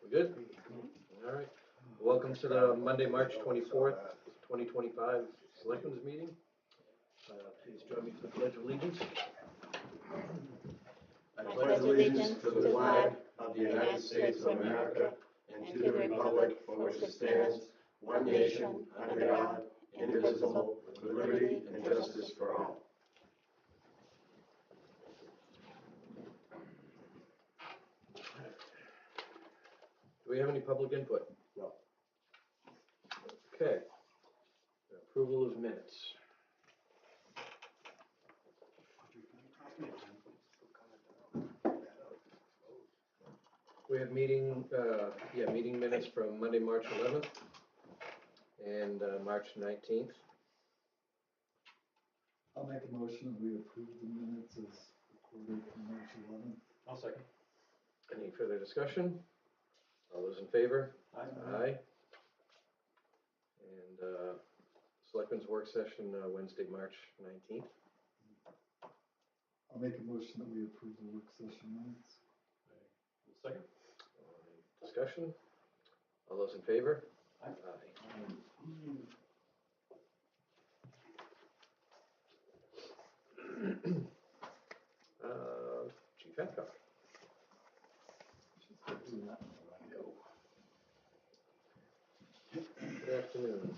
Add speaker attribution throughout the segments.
Speaker 1: We good? All right. Welcome to the Monday, March 24th, 2025 Selectmen's meeting. Please join me for the Pledge of Allegiance.
Speaker 2: I pledge allegiance to the flag of the United States of America and to the republic for which it stands, one nation, under God, indivisible, with liberty and justice for all.
Speaker 1: Do we have any public input?
Speaker 2: No.
Speaker 1: Okay. Approval of minutes. We have meeting minutes from Monday, March 11th and March 19th.
Speaker 3: I'll make a motion that we approve the minutes as recorded from March 11th.
Speaker 2: I'll second.
Speaker 1: Any further discussion? All those in favor? Aye. And Selectmen's work session Wednesday, March 19th.
Speaker 3: I'll make a motion that we approve the work session minutes.
Speaker 2: Second.
Speaker 1: Discussion? All those in favor?
Speaker 2: Aye.
Speaker 1: Chief Hancock.
Speaker 3: Do that.
Speaker 1: Good afternoon.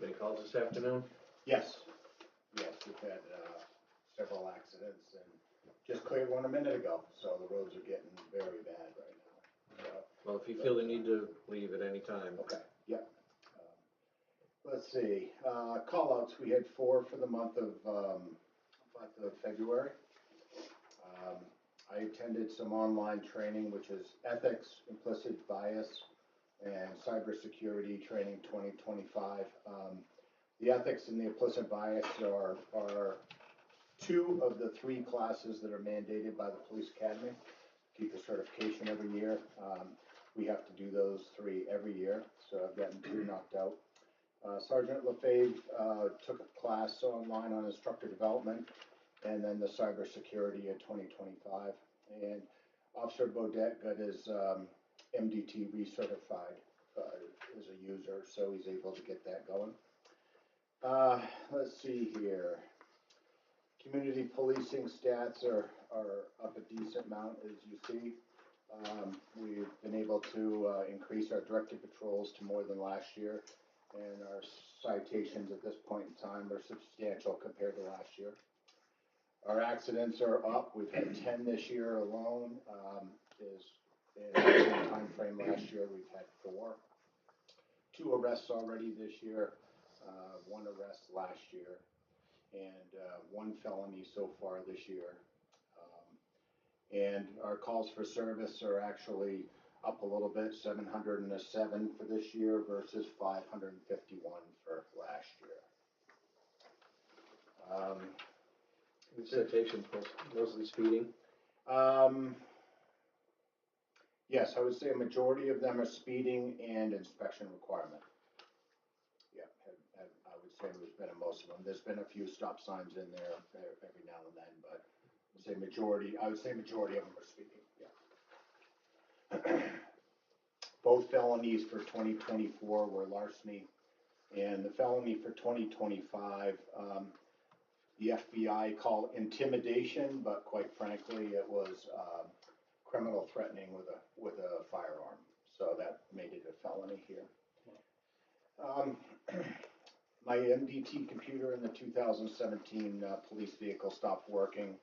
Speaker 1: Any calls this afternoon?
Speaker 4: Yes, we've had several accidents and just cleared one a minute ago, so the roads are getting very bad right now.
Speaker 1: Well, if you feel the need to leave at any time.
Speaker 4: Okay, yeah. Let's see, call-outs, we had 4 for the month of February. I attended some online training, which is ethics, implicit bias, and cybersecurity training 2025. The ethics and the implicit bias are 2 of the 3 classes that are mandated by the Police Academy. Keep the certification every year. We have to do those 3 every year, so I've gotten 2 knocked out. Sergeant Lefebvre took a class online on instructor development, and then the cybersecurity in 2025. And Officer Bodette got his MDT recertified as a user, so he's able to get that going. Let's see here. Community policing stats are up a decent amount, as you see. We've been able to increase our directed patrols to more than last year, and our citations at this point in time are substantial compared to last year. Our accidents are up. We've had 10 this year alone. In the same time frame last year, we've had 4. 2 arrests already this year, 1 arrest last year, and 1 felony so far this year. And our calls for service are actually up a little bit, 707 for this year versus 551 for last year.
Speaker 1: Citations, mostly speeding.
Speaker 4: Yes, I would say a majority of them are speeding and inspection requirement. Yeah, I would say there's been most of them. There's been a few stop signs in there every now and then, but I would say majority of them are speeding. Yeah. Both felonies for 2024 were larceny, and the felony for 2025, the FBI called intimidation, but quite frankly, it was criminal threatening with a firearm. So that made it a felony here. My MDT computer in the 2017 police vehicle stopped working.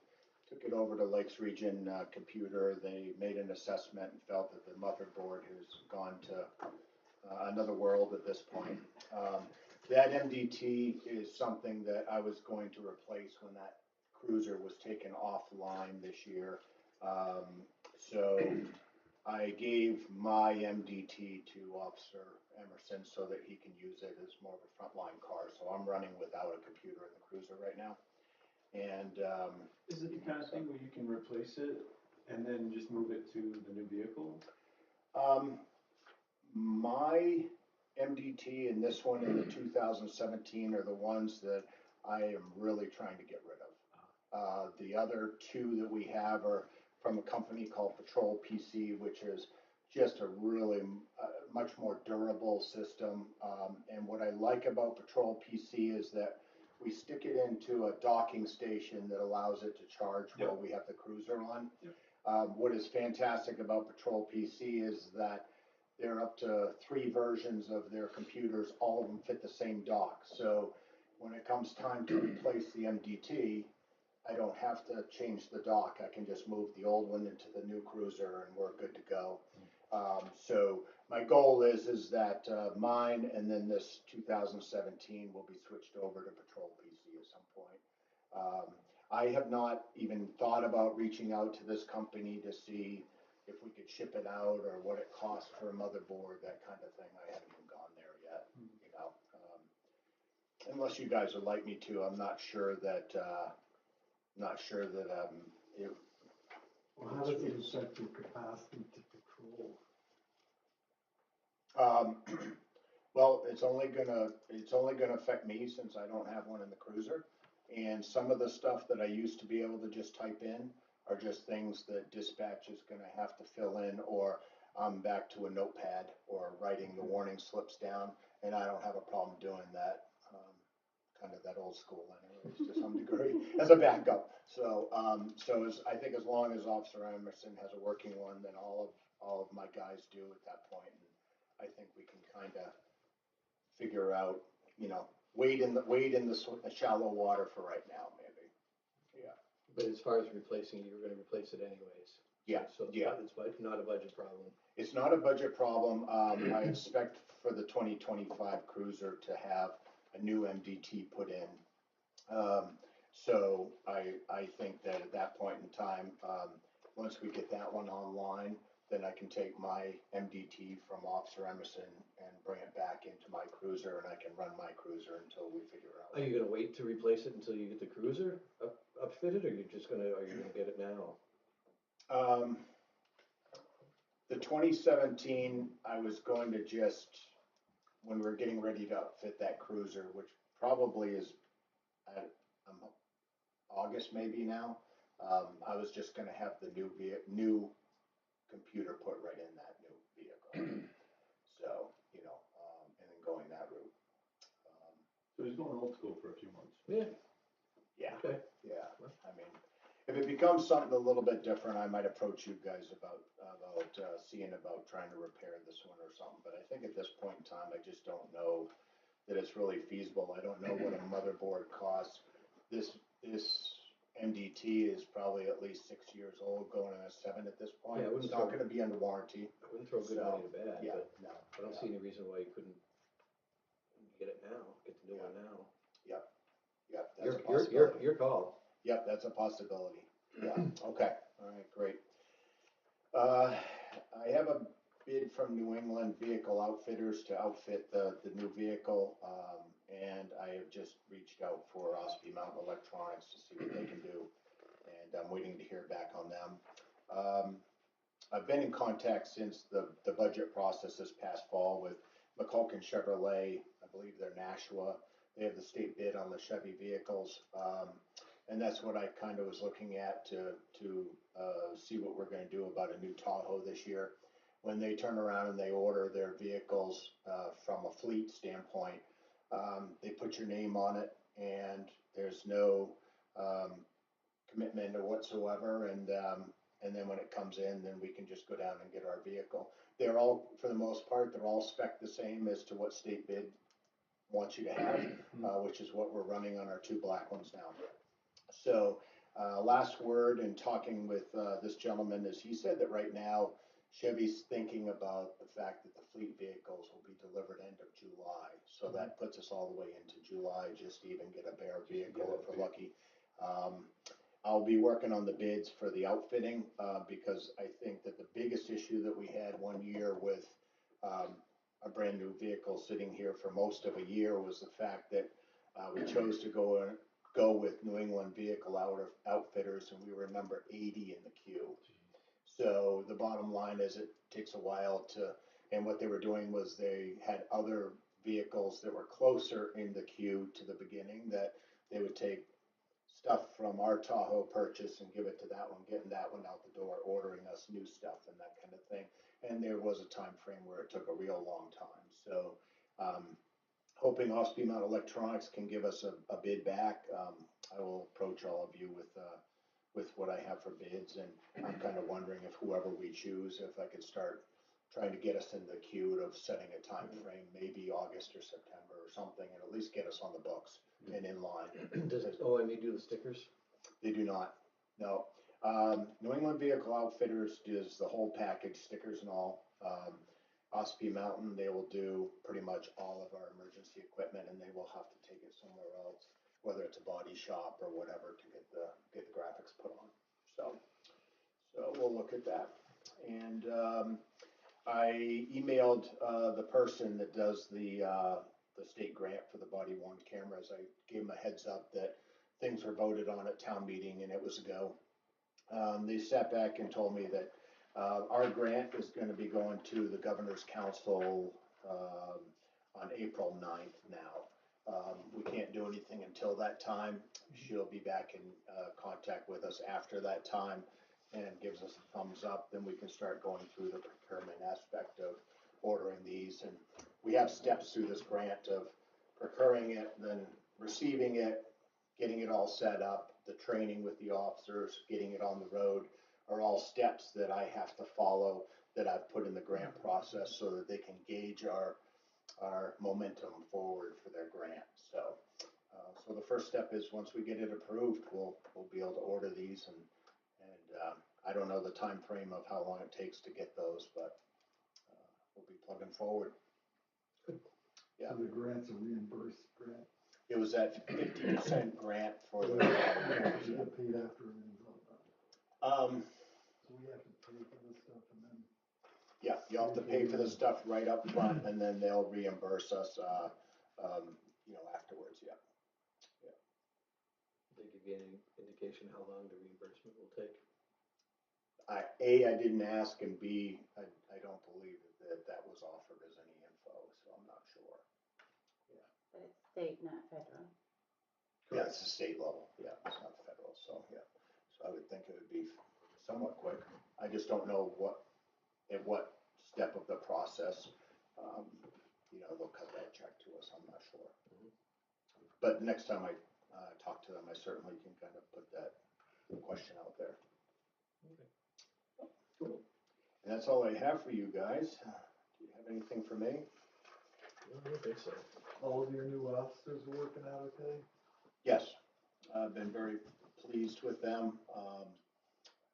Speaker 4: Took it over to Lakes Region Computer. They made an assessment and felt that the motherboard has gone to another world at this point. That MDT is something that I was going to replace when that cruiser was taken offline this year. So I gave my MDT to Officer Emerson so that he can use it as more of a frontline car. So I'm running without a computer in the cruiser right now. And
Speaker 5: is it the kind of thing where you can replace it
Speaker 2: And then just move it to the new vehicle?
Speaker 4: My MDT and this one in the 2017 are the ones that I am really trying to get rid of. The other two that we have are from a company called Patrol PC, which is just a really much more durable system. And what I like about Patrol PC is that we stick it into a docking station that allows it to charge while we have the cruiser on. What is fantastic about Patrol PC is that they're up to 3 versions of their computers, all of them fit the same dock. So when it comes time to replace the MDT, I don't have to change the dock. I can just move the old one into the new cruiser and we're good to go. So my goal is that mine and then this 2017 will be switched over to Patrol PC at some point. I have not even thought about reaching out to this company to see if we could ship it out or what it costs for a motherboard, that kind of thing. I haven't even gone there yet, you know. Unless you guys would like me to, I'm not sure that it,
Speaker 3: Well, how does it affect your capacity to patrol?
Speaker 4: well, it's only gonna affect me since I don't have one in the cruiser. And some of the stuff that I used to be able to just type in are just things that dispatch is gonna have to fill in, or I'm back to a notepad or writing the warning slips down, and I don't have a problem doing that. Kind of that old school anyways, to some degree, as a backup. So, I think as long as Officer Emerson has a working one, then all of my guys do at that point, and I think we can kind of figure out, you know, wade in the shallow water for right now, maybe. Yeah.
Speaker 1: But as far as replacing, you were gonna replace it anyways.
Speaker 4: Yeah,
Speaker 1: So it's not a budget problem.
Speaker 4: It's not a budget problem. I expect for the 2025 cruiser to have a new MDT put in. So I think that at that point in time, once we get that one online, then I can take my MDT from Officer Emerson and bring it back into my cruiser, and I can run my cruiser until we figure out.
Speaker 1: Are you gonna wait to replace it until you get the cruiser upfitted, or are you gonna get it now?
Speaker 4: The 2017, I was going to just, when we were getting ready to outfit that cruiser, which probably is at August maybe now, I was just going to have the new computer put right in that new vehicle. So, you know, and then going that route.
Speaker 2: So he's going old school for a few months.
Speaker 1: Yeah.
Speaker 4: Yeah.
Speaker 1: Okay.
Speaker 4: Yeah. I mean, if it becomes something a little bit different, I might approach you guys about seeing about trying to repair this one or something. But I think at this point in time, I just don't know that it's really feasible. I don't know what a motherboard costs. This MDT is probably at least 6 years old, going on a 7 at this point.
Speaker 1: Yeah,
Speaker 4: it's not going to be under warranty.
Speaker 1: I wouldn't throw good money to bad,
Speaker 4: Yeah,
Speaker 1: but
Speaker 4: no.
Speaker 1: I don't see any reason why you couldn't get it now, get the new one now.
Speaker 4: Yep. Yep. That's a possibility.
Speaker 1: Your call.
Speaker 4: Yep, that's a possibility. Yeah. Okay. All right. Great. I have a bid from New England Vehicle Outfitters to outfit the new vehicle, and I have just reached out for Ospey Mountain Electronics to see what they can do, and I'm waiting to hear back on them. I've been in contact since the budget process this past fall with McCulkin Chevrolet. I believe they're Nashua. They have the state bid on the Chevy vehicles. And that's what I kind of was looking at to see what we're going to do about a new Tahoe this year. When they turn around and they order their vehicles from a fleet standpoint, they put your name on it, and there's no commitment or whatsoever. And then when it comes in, then we can just go down and get our vehicle. They're all, for the most part, they're all spec the same as to what state bid wants you to have, which is what we're running on our 2 black ones now. So last word in talking with this gentleman is he said that right now Chevy's thinking about the fact that the fleet vehicles will be delivered end of July. So that puts us all the way into July just to even get a bare vehicle if we're lucky. I'll be working on the bids for the outfitting because I think that the biggest issue that we had one year with a brand new vehicle sitting here for most of a year was the fact that we chose to go with New England Vehicle Outfitters, and we were number 80 in the queue. So the bottom line is it takes a while to, and what they were doing was they had other vehicles that were closer in the queue to the beginning that they would take stuff from our Tahoe purchase and give it to that one, getting that one out the door, ordering us new stuff and that kind of thing. And there was a time frame where it took a real long time. So hoping Ospey Mount Electronics can give us a bid back. I will approach all of you with what I have for bids, and I'm kind of wondering if whoever we choose, if I could start trying to get us in the queue of setting a time frame, maybe August or September or something, and at least get us on the books and in line.
Speaker 1: Does OME do the stickers?
Speaker 4: They do not, no. New England Vehicle Outfitters does the whole package, stickers and all. Ospey Mountain, they will do pretty much all of our emergency equipment, and they will have to take it somewhere else, whether it's a body shop or whatever, to get the graphics put on. So we'll look at that. And I emailed the person that does the state grant for the body worn cameras. I gave them a heads up that things were voted on at town meeting, and it was a go. They sat back and told me that our grant is going to be going to the Governor's Council on April 9th now. We can't do anything until that time. She'll be back in contact with us after that time and gives us a thumbs up. Then we can start going through the procurement aspect of ordering these. And we have steps through this grant of procuring it, then receiving it, getting it all set up, the training with the officers, getting it on the road, are all steps that I have to follow, that I've put in the grant process so that they can gauge our momentum forward for their grant. So the first step is once we get it approved, we'll be able to order these, and I don't know the time frame of how long it takes to get those, but we'll be plugging forward. Yeah.
Speaker 3: So the grant's a reimbursed grant?
Speaker 4: It was at 50% grant for the.
Speaker 3: You get paid after everything's all done. So we have to pay for this stuff and then.
Speaker 4: Yeah, you'll have to pay for the stuff right up front, and then they'll reimburse us, afterwards. Yeah.
Speaker 1: Did they give you any indication how long the reimbursement will take?
Speaker 4: I didn't ask, and B, I don't believe that was offered as any info, so I'm not sure.
Speaker 2: But it's state, not federal.
Speaker 4: Yeah, it's a state level. Yeah, it's not federal. So yeah, so I would think it would be somewhat quick. I just don't know at what step of the process, they'll cut that check to us. I'm not sure. But next time I talk to them, I certainly can kind of put that question out there.
Speaker 1: Okay. Cool.
Speaker 4: And that's all I have for you guys. Do you have anything for me?
Speaker 1: I don't think so.
Speaker 3: All of your new officers are working out okay?
Speaker 4: Yes, I've been very pleased with them.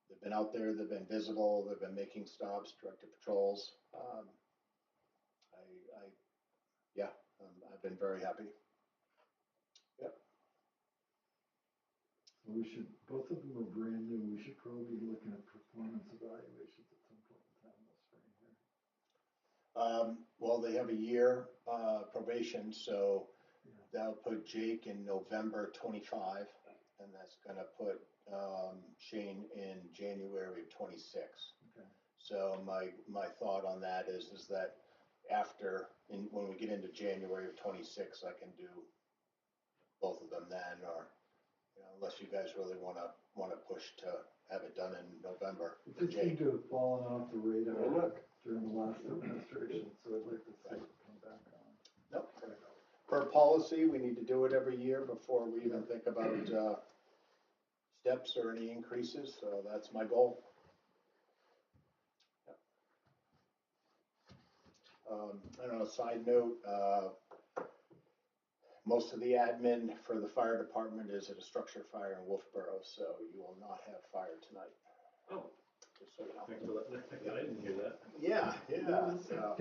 Speaker 4: They've been out there, they've been visible, they've been making stops, directed patrols. I've been very happy. Yep.
Speaker 3: We should, both of them are brand new, we should probably be looking at performance evaluations at some point in time this spring here.
Speaker 4: Well, they have a year probation, so
Speaker 3: Yeah.
Speaker 4: that'll put Jake in November 25, and that's gonna put Shane in January of 26.
Speaker 3: Okay.
Speaker 4: So my thought on that is that when we get into January of 26, I can do both of them then, or unless you guys really want to push to have it done in November.
Speaker 3: It just seemed to have fallen off the radar during the last administration, so I'd like to see it come back on.
Speaker 4: Nope. Per policy, we need to do it every year before we even think about steps or any increases, so that's my goal. Yep. And on a side note, most of the admin for the fire department is at a structure fire in Wolfboro, so you will not have fire tonight.
Speaker 1: Oh,
Speaker 4: Just so you know.
Speaker 1: thanks for letting me. I didn't hear that.
Speaker 4: Yeah. So,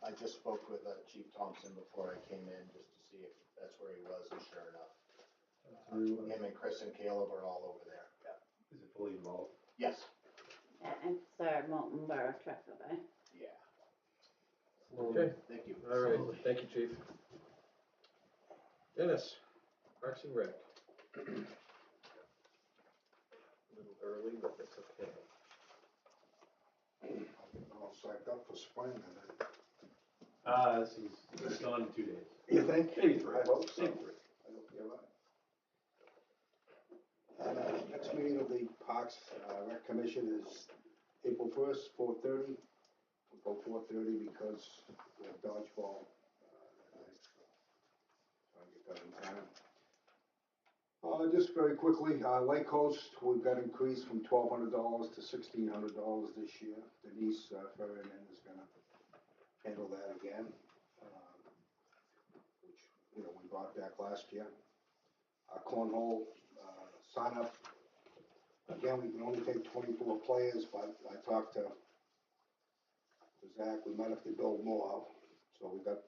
Speaker 4: I just spoke with Chief Thompson before I came in just to see if that's where he was, and sure enough,
Speaker 3: That's where he was.
Speaker 4: him and Chris and Caleb are all over there. Yeah.
Speaker 1: Is it fully involved?
Speaker 4: Yes.
Speaker 2: It's Molten Borough Traffic.
Speaker 4: Yeah.
Speaker 1: Okay.
Speaker 4: Thank you.
Speaker 1: All right. Thank you, Chief. Dennis, Parks and Rec. A little early, but that's okay.
Speaker 3: all psyched up for spring, I think.
Speaker 2: It's gone in 2 days.
Speaker 4: You think?
Speaker 2: Maybe 3.
Speaker 4: I hope so.
Speaker 2: Maybe 3.
Speaker 4: I hope you're right. Next meeting of the Parks Rec Commission is April 1st, 4:30. We'll go 4:30 because we have dodgeball that night, so try and get that in time. Just very quickly, Lake Coast, we've got increased from $1,200 to $1,600 this year. Denise Ferryman is gonna handle that again, which, you know, we brought back last year. Cornhole, sign up. Again, we can only take 24 players, but I talked to Zach, we might have to build more. So we got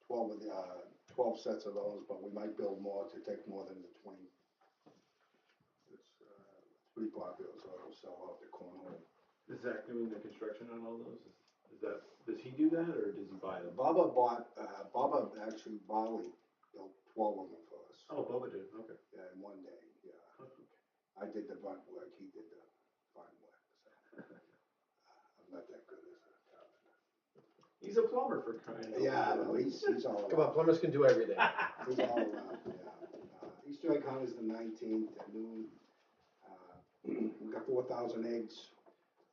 Speaker 4: 12 sets of those, but we might build more to take more than the 20. It's pretty popular, so it'll sell out the cornhole.
Speaker 2: Is Zach doing the construction on all those? Does he do that, or does he buy them?
Speaker 4: Baba actually, Bali built 12 of them for us.
Speaker 2: Oh, Bubba did, okay.
Speaker 4: Yeah, in one day, yeah.
Speaker 2: Okay.
Speaker 4: I did the grunt work, he did the fine work, so. I'm not that good as a carpenter.
Speaker 2: He's a plumber for crying out loud.
Speaker 4: Yeah, no, he's all around.
Speaker 1: Come on, plumbers can do everything.
Speaker 4: He's all around, yeah. Easter egg hunt is the 19th at noon. We got 4,000 eggs.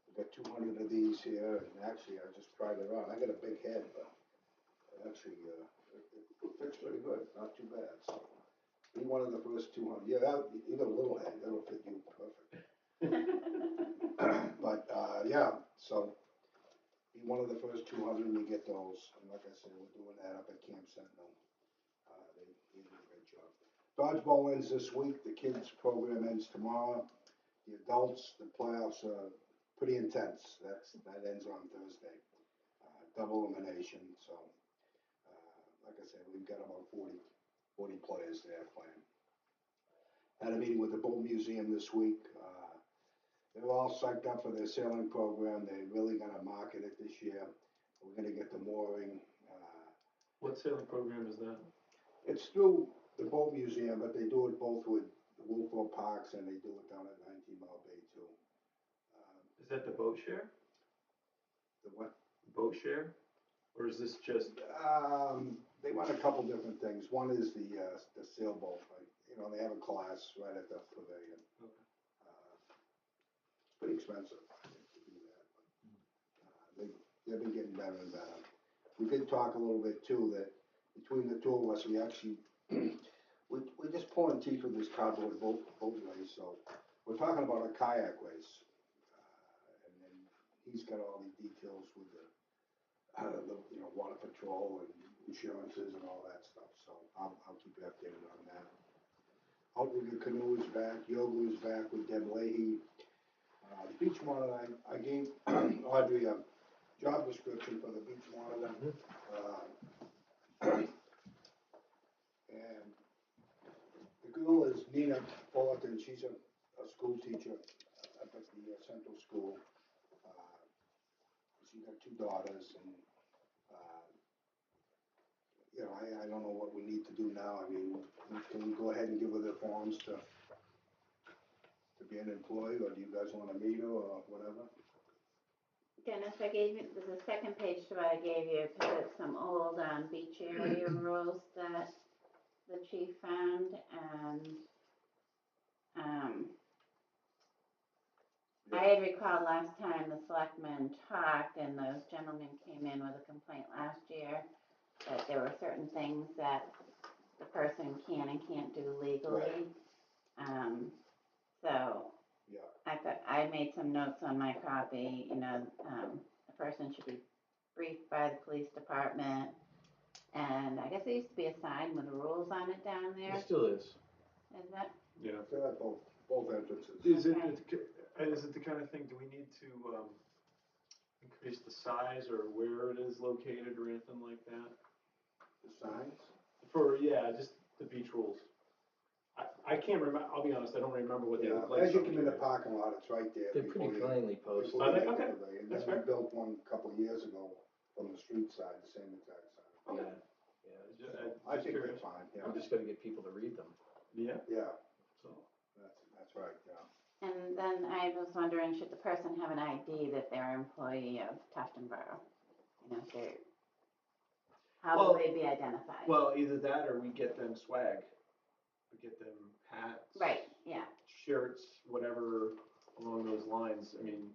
Speaker 4: We got 200 of these here, and actually, I just tried it on. I got a big head, but actually, it fits pretty good, not too bad, so. Be one of the first 200. Yeah, you got a little head, that'll fit you perfect. But, yeah, so be one of the first 200 and you get those. And like I said, we're doing that up at Camp Sentinel. They do a great job. Dodgeball ends this week. The kids program ends tomorrow. The adults, the playoffs are pretty intense. That ends on Thursday. Double elimination. So, like I said, we've got about 40 players there playing. Had a meeting with the Boat Museum this week. They're all psyched up for their sailing program. They're really gonna market it this year. We're gonna get the mooring.
Speaker 2: What sailing program is that?
Speaker 4: It's through the Boat Museum, but they do it both with the Wolfboro Parks and they do it down at 19 Mile Bay too.
Speaker 2: Is that the boat share?
Speaker 4: The what?
Speaker 2: Boat share? Or is this just?
Speaker 4: They run a couple different things. One is the sailboat. Like, you know, they have a class right at the pavilion.
Speaker 2: Okay.
Speaker 4: It's pretty expensive to do that. But, they've been getting better and better. We did talk a little bit too that between the two of us, we actually we're just pulling teeth with this cardboard boat race. So we're talking about a kayak race, and then he's got all the details with the water patrol and insurances and all that stuff. So I'll keep you updated on that. Outrigger canoe is back. Yoga is back with Deb Leahy. The beach monitor, I gave Audrey a job description for the beach monitor. And the girl is Nina Fullerton. She's a school teacher up at the Central School. She's got 2 daughters, and I don't know what we need to do now. I mean, can we go ahead and give her the forms to be an employee, or do you guys want to meet her or whatever?
Speaker 5: Dennis, I gave you, there's a second page to what I gave you, because it's some old beach area rules that the chief found, and I had recalled last time the selectmen talked, and those gentlemen came in with a complaint last year that there were certain things that the person can and can't do legally. So
Speaker 4: Yeah.
Speaker 5: I made some notes on my copy. The person should be briefed by the police department, and I guess there used to be a sign with rules on it down there.
Speaker 1: It still is.
Speaker 5: Is that?
Speaker 2: Yeah.
Speaker 4: Still at both entrances.
Speaker 2: Is
Speaker 5: Okay.
Speaker 2: it the kind of thing? Do we need to increase the size or where it is located or anything like that?
Speaker 4: The signs?
Speaker 2: Just the beach rules. I can't remember. I'll be honest. I don't remember what they look like.
Speaker 4: As you come in the parking lot, it's right there.
Speaker 1: They're pretty plainly posted.
Speaker 2: Are they? Okay.
Speaker 4: And
Speaker 2: That's
Speaker 4: then we
Speaker 2: fair.
Speaker 4: built one a couple of years ago from the street side, the same exact sign.
Speaker 1: Yeah,
Speaker 4: I think they're fine, yeah.
Speaker 1: we just gotta get people to read them.
Speaker 2: Yeah.
Speaker 4: Yeah,
Speaker 2: So.
Speaker 4: that's right, yeah.
Speaker 5: And then I was wondering, should the person have an ID that they're an employee of Tufton Borough? You know, if they're, how will
Speaker 2: Well-
Speaker 5: they be identified?
Speaker 2: Well, either that or we get them swag. We get them hats.
Speaker 5: Right, yeah.
Speaker 2: Shirts, whatever along those lines. I mean,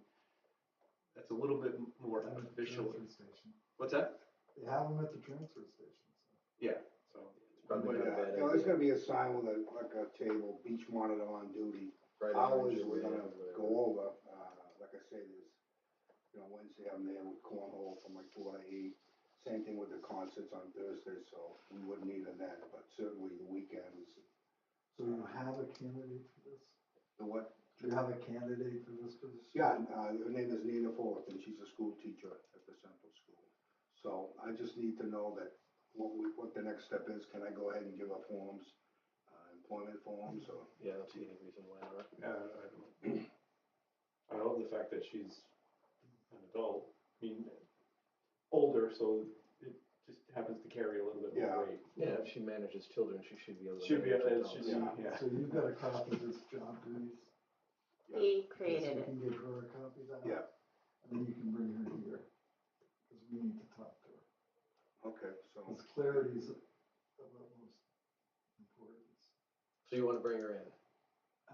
Speaker 2: that's a little bit more
Speaker 3: At the
Speaker 2: official.
Speaker 3: transfer station.
Speaker 2: What's that?
Speaker 3: They have them at the transfer station, so.
Speaker 2: Yeah, so.
Speaker 1: Probably not a bad
Speaker 6: You know, there's
Speaker 1: idea.
Speaker 6: gonna be a sign with like a table, beach monitor on duty.
Speaker 1: Bright
Speaker 6: Hours
Speaker 1: orange or
Speaker 6: we're
Speaker 1: red,
Speaker 6: gonna
Speaker 1: whatever.
Speaker 6: go over, like I say, there's, you know, Wednesday I'm there with cornhole from like 4 to 8. Same thing with the concerts on Thursday, so we wouldn't need it then, but certainly the weekends.
Speaker 3: So you have a candidate for this?
Speaker 6: The what?
Speaker 3: Do you have a candidate for this position?
Speaker 6: Yeah, her name is Nina Forth, and she's a school teacher at the central school. So I just need to know that what the next step is. Can I go ahead and give her forms, employment forms, or?
Speaker 1: Yeah, I don't see any reason why not.
Speaker 2: I love the fact that she's an adult. I mean, older, so it just happens to carry a little bit
Speaker 6: Yeah.
Speaker 2: more weight.
Speaker 1: Yeah, if she manages children, she should be able to.
Speaker 2: Should be,
Speaker 1: manage
Speaker 2: it should
Speaker 1: adults.
Speaker 2: be, yeah.
Speaker 3: So you've got a copy of this job duties?
Speaker 5: He
Speaker 3: So
Speaker 5: created
Speaker 3: you
Speaker 5: it.
Speaker 3: can give her a copy of that?
Speaker 6: Yeah.
Speaker 3: And then you can bring her here, because we need to talk to her.
Speaker 6: Okay, so.
Speaker 3: Because clarity is of utmost importance.
Speaker 1: So you wanna bring her in?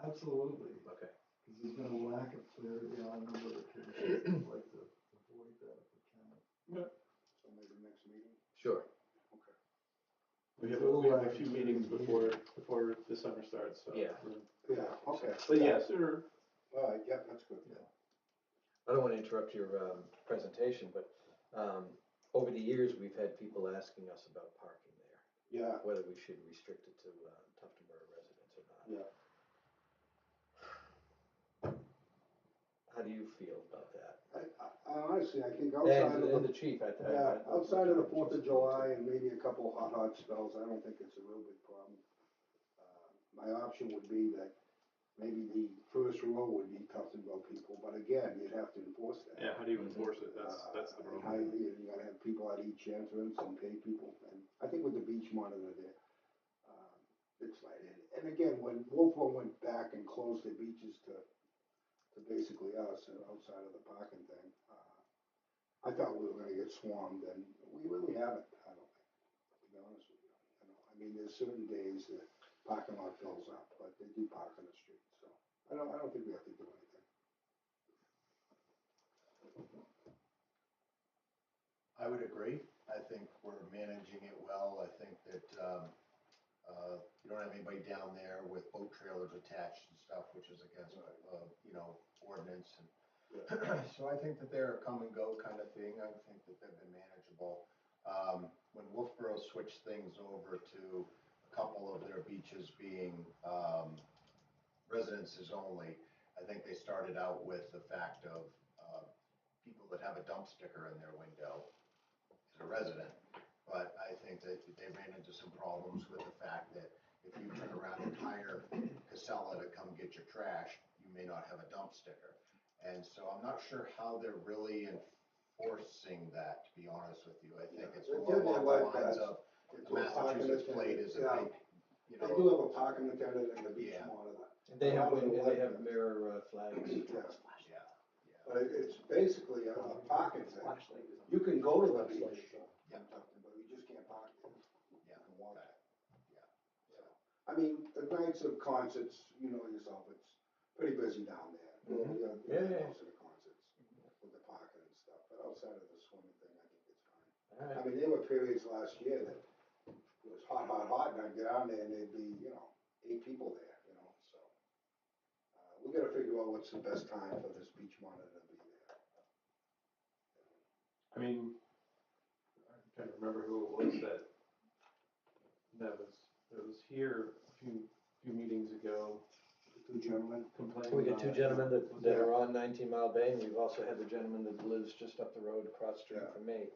Speaker 3: Absolutely,
Speaker 1: Okay.
Speaker 3: because there's been a lack of clarity on a number of occasions. I'd like to avoid that if we can.
Speaker 6: So maybe next meeting?
Speaker 1: Sure.
Speaker 6: Okay.
Speaker 2: We have a few meetings before the summer starts, so.
Speaker 1: Yeah.
Speaker 6: Yeah, okay.
Speaker 2: But yes, sir.
Speaker 6: All right, yeah, that's good.
Speaker 1: I don't wanna interrupt your, presentation, but, over the years, we've had people asking us about parking there,
Speaker 6: Yeah,
Speaker 1: whether we should restrict it to, Tufton Borough residents or not.
Speaker 6: yeah.
Speaker 1: How do you feel about that?
Speaker 6: I honestly, I think outside of
Speaker 1: And
Speaker 6: the,
Speaker 1: the chief,
Speaker 6: yeah, outside of the 4th of July and maybe a couple hot spells, I don't think it's a real big problem. My option would be that maybe the first row would be Tuftonville people, but again, you'd have to enforce that.
Speaker 2: Yeah, how do you enforce it? That's the
Speaker 6: And
Speaker 2: problem.
Speaker 6: you gotta have people at each entrance and pay people, and I think with the beach monitor there, it's like, and again, when Wolfboro went back and closed their beaches to basically us and outside of the parking thing, I thought we were gonna get swarmed, and we really haven't, I don't think, to be honest with you. You know, I mean, there's certain days that parking lot fills up, but they do park on the street, so I don't think we have to do anything.
Speaker 7: I would agree. I think we're managing it well. I think that, you don't have anybody down there with boat trailers attached and stuff, which is against, you know, ordinance. And so I think that they're a come and go kind of thing. I think that they've been manageable. When Wolfboro switched things over to a couple of their beaches being, residences only, I think they started out with the fact of, people that have a dump sticker in their window as a resident. But I think that they ran into some problems with the fact that if you turn around and hire Casella to come get your trash, you may not have a dump sticker. And so I'm not sure how they're really enforcing that, to be honest with you. I think it's
Speaker 6: They
Speaker 7: more
Speaker 6: did
Speaker 7: along
Speaker 6: like
Speaker 7: the lines
Speaker 6: that.
Speaker 7: of
Speaker 6: It's
Speaker 7: the
Speaker 6: a parking
Speaker 7: Massachusetts
Speaker 6: attendant,
Speaker 7: plate is a
Speaker 6: yeah.
Speaker 7: big, you
Speaker 6: They
Speaker 7: know.
Speaker 6: do have a parking attendant and a beach
Speaker 7: Yeah.
Speaker 6: monitor.
Speaker 1: And they have,
Speaker 6: A lot of
Speaker 1: and
Speaker 6: them
Speaker 1: they
Speaker 6: like
Speaker 1: have
Speaker 6: that.
Speaker 1: mirror, flags.
Speaker 6: Yeah,
Speaker 7: Yeah,
Speaker 6: but it's basically a parking thing. You can go to the beach,
Speaker 7: Yeah.
Speaker 6: but you just can't park there.
Speaker 7: yeah,
Speaker 6: You can walk
Speaker 7: okay,
Speaker 6: there.
Speaker 7: yeah.
Speaker 6: I mean, the nights of concerts, you know yourself, it's pretty busy down there.
Speaker 1: Mhm.
Speaker 6: You know,
Speaker 1: Yeah.
Speaker 6: most of the concerts with the parking and stuff, but outside of the swimming thing, I think it's fine.
Speaker 1: All
Speaker 6: I
Speaker 1: right.
Speaker 6: mean, there were periods last year that it was hot, and I'd get down there and there'd be, you know, 8 people there, you know, so. We gotta figure out what's the best time for this beach monitor to be there.
Speaker 2: I mean, I'm trying to remember who it was that was here a few meetings ago
Speaker 6: The 2 gentlemen,
Speaker 2: complaining.
Speaker 1: We got two
Speaker 2: about-
Speaker 1: gentlemen that
Speaker 6: Yeah.
Speaker 1: are on 19 Mile Bay, and we've also had the gentleman that lives just up the road across the street
Speaker 6: Yeah.
Speaker 1: from me.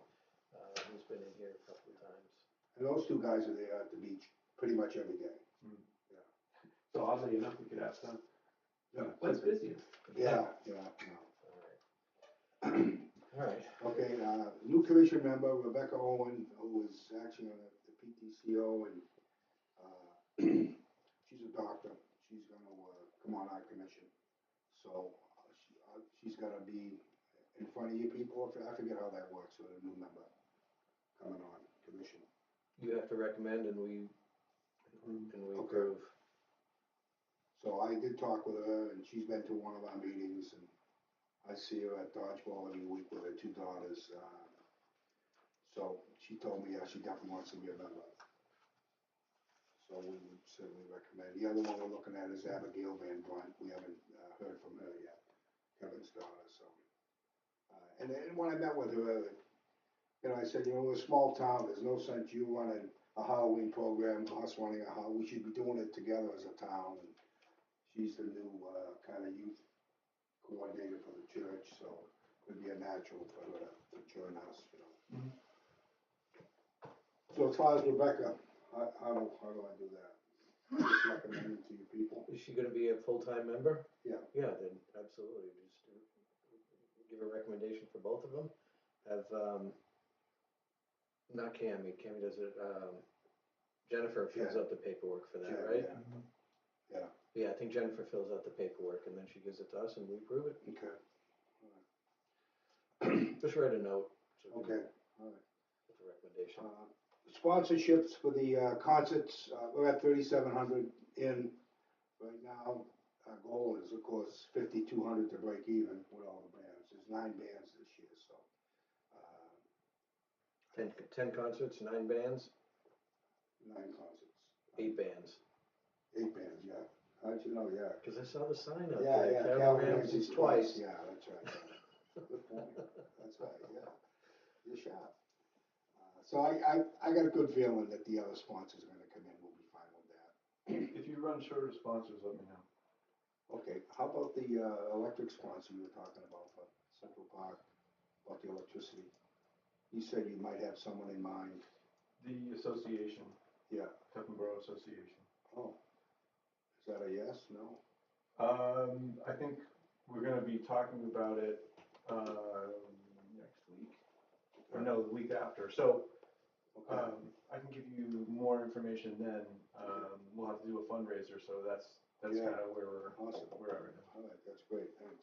Speaker 1: Who's been in here a couple of times.
Speaker 6: and those 2 guys are there at the beach pretty much every day.
Speaker 2: So oddly enough, we could ask them,
Speaker 6: Yeah.
Speaker 2: what's busiest?
Speaker 6: Yeah.
Speaker 1: All right. All right.
Speaker 6: Okay, new commission member Rebecca Owen, who is actually on the PTCO, and she's a doctor. She's gonna come on our commission. So, she's gonna be in front of you people, I forget how that works with a new member coming on commission.
Speaker 1: You have to recommend and we
Speaker 6: Okay.
Speaker 1: approve.
Speaker 6: So I did talk with her, and she's been to one of our meetings, and I see her at dodgeball every week with her two daughters. So she told me, yeah, she definitely wants to be a member. So we would certainly recommend. The other one we're looking at is Abigail Van Brunt. We haven't heard from her yet, Kevin's daughter, so. And then when I met with her, I said, we're a small town, there's no sense you running a Halloween program, us running a Halloween, we should be doing it together as a town. And she's the new kind of youth coordinator for the church, so it'd be a natural for her to join us,
Speaker 3: Mhm.
Speaker 6: So as far as Rebecca, how do I do that? Just recommend it to you people?
Speaker 1: Is she gonna be a full-time member?
Speaker 6: Yeah.
Speaker 1: Yeah, then absolutely, just give a recommendation for both of them. Have, not Cammy does it, Jennifer fills
Speaker 6: Yeah.
Speaker 1: out the paperwork for that,
Speaker 6: Jen,
Speaker 1: right?
Speaker 6: Yeah.
Speaker 1: Yeah, I think Jennifer fills out the paperwork and then she gives it to us and we approve it.
Speaker 6: Okay.
Speaker 1: Just write a note. So we
Speaker 6: Okay,
Speaker 1: can-
Speaker 6: all right.
Speaker 1: With the recommendation.
Speaker 6: Sponsorships for the concerts, we're at 3,700 in right now. Our goal is, of course, 5,200 to break even with all the bands. There's 9 bands this year, so.
Speaker 1: 10 concerts, 9 bands,
Speaker 6: 9 concerts.
Speaker 1: 8 bands.
Speaker 6: 8 bands, yeah. How'd you know? Yeah.
Speaker 1: Cause I saw the sign up
Speaker 6: Yeah,
Speaker 1: there,
Speaker 6: yeah.
Speaker 1: Carol
Speaker 6: Calvin
Speaker 1: Ramsey's
Speaker 6: Ramsey's
Speaker 1: twice.
Speaker 6: Yeah, that's right. Yeah. Good point. That's right, yeah. You're sharp. So I got a good feeling that the other sponsors are gonna come in. We'll be fine with that.
Speaker 3: If you run short of sponsors, let me know.
Speaker 6: Okay, how about the electric sponsor you were talking about for Central Park, about the electricity? You said you might have someone in mind.
Speaker 3: The association,
Speaker 6: Yeah.
Speaker 3: Pepin Borough Association.
Speaker 6: Oh, is that a yes, no?
Speaker 3: I think we're gonna be talking about it, next week, or no, the week after, so,
Speaker 6: Okay,
Speaker 3: I can give you more information then. We'll have to do a fundraiser, so that's
Speaker 6: Yeah.
Speaker 3: kind of where
Speaker 6: Awesome.
Speaker 3: we're at right now.
Speaker 6: all right, that's great, thanks.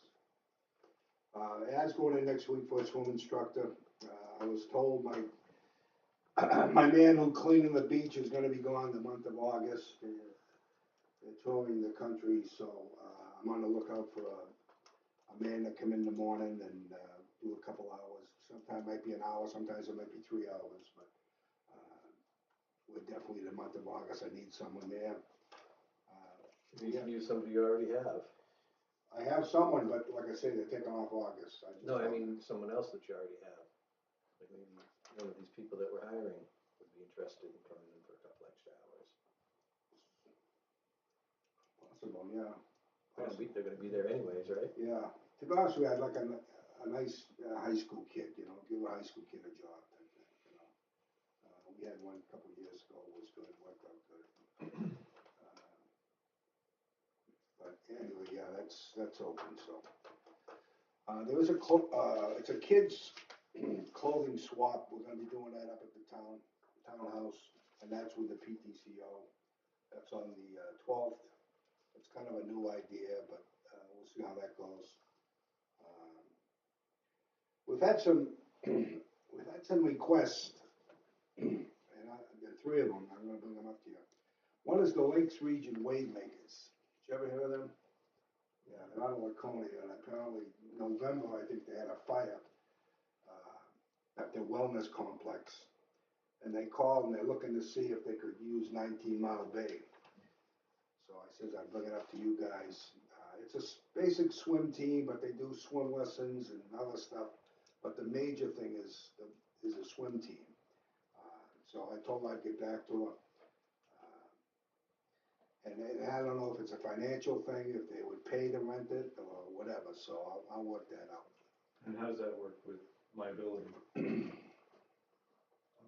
Speaker 6: Ads going in next week for a swim instructor. I was told my, my man who cleaning the beach is gonna be gone the month of August. They're touring the country, so, I'm on the lookout for a man to come in the morning and, do a couple hours. Sometimes it might be an hour, sometimes it might be 3 hours, but, we're definitely the month of August, I need someone there.
Speaker 1: You can use somebody you already have.
Speaker 6: I have someone, but like I say, they're taking off August.
Speaker 1: No, I mean someone else that you already have. Like maybe one of these people that we're hiring would be interested in coming in for a couple extra hours.
Speaker 6: Possible, yeah.
Speaker 1: They're gonna be there anyways, right?
Speaker 6: Yeah, to be honest with you, I'd like a nice high school kid, give a high school kid a job type thing. We had one a couple of years ago, it was good, worked out good. But anyway, yeah, that's open, so. There was it's a kid's clothing swap, we're gonna be doing that up at the townhouse, and that's with the PTCO. That's on the 12th. It's kind of a new idea, but we'll see how that goes. We've had some requests, and there are 3 of them. I'm going to bring them up to you. One is the Lakes Region Wave Makers. Did you ever hear of them? Yeah, they're out of Laconia, and apparently November, I think they had a fire at their wellness complex, and they called and they're looking to see if they could use 19 Mile Bay. So I says I'd bring it up to you guys. It's a basic swim team, but they do swim lessons and other stuff. But the major thing is a swim team. So I told her I'd get back to her. And I don't know if it's a financial thing, if they would pay to rent it or whatever. So I'll work that out.
Speaker 3: And how does that work with liability?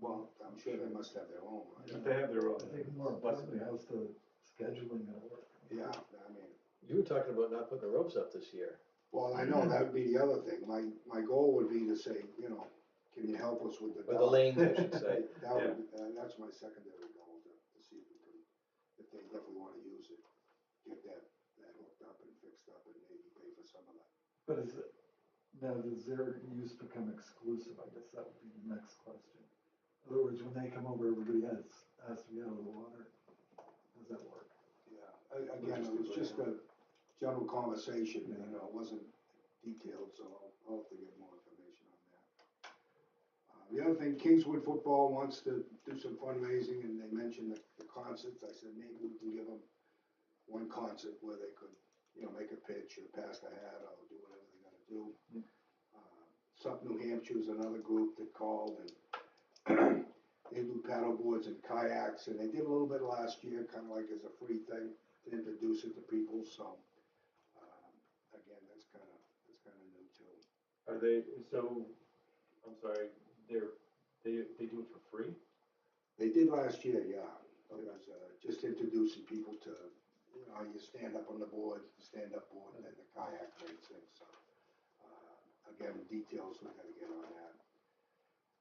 Speaker 6: Well, I'm sure they must have their own, right?
Speaker 3: If they have their own.
Speaker 8: I think more importantly, how's the scheduling gonna work?
Speaker 6: Yeah, I mean,
Speaker 1: You were talking about not putting the ropes up this year.
Speaker 6: well, I know that would be the other thing. My goal would be to say, can you help us with the
Speaker 1: Or the
Speaker 6: dock?
Speaker 1: lanes, I should say.
Speaker 6: That's my secondary goal, to see if we can, if they definitely wanna use it, get that hooked up and fixed up and maybe pay for
Speaker 3: But now does their use become exclusive? I guess that would be the next question. In other words, when they come over, everybody has to be out of the water. How does that work?
Speaker 6: Yeah, again, it was just a general conversation, you know, it wasn't detailed, so I'll have to get more information on that. The other thing, Kingswood Football wants to do some fundraising, and they mentioned the concerts. I said, maybe we can give them one concert where they could, you know, make a pitch or pass the hat or do whatever they're gonna do. Sup New Hampshire is another group that called, and they do paddle boards and kayaks, and they did a little bit last year, kind of like as a free thing to introduce it to people, so, again, that's kind of new too.
Speaker 2: Are they, so, I'm sorry, they do it for free?
Speaker 6: They did last year, yeah. It was, just introducing people to, you know, you stand up on the board, the stand-up board, and then the kayak racing, so. Again, details we gotta get on that.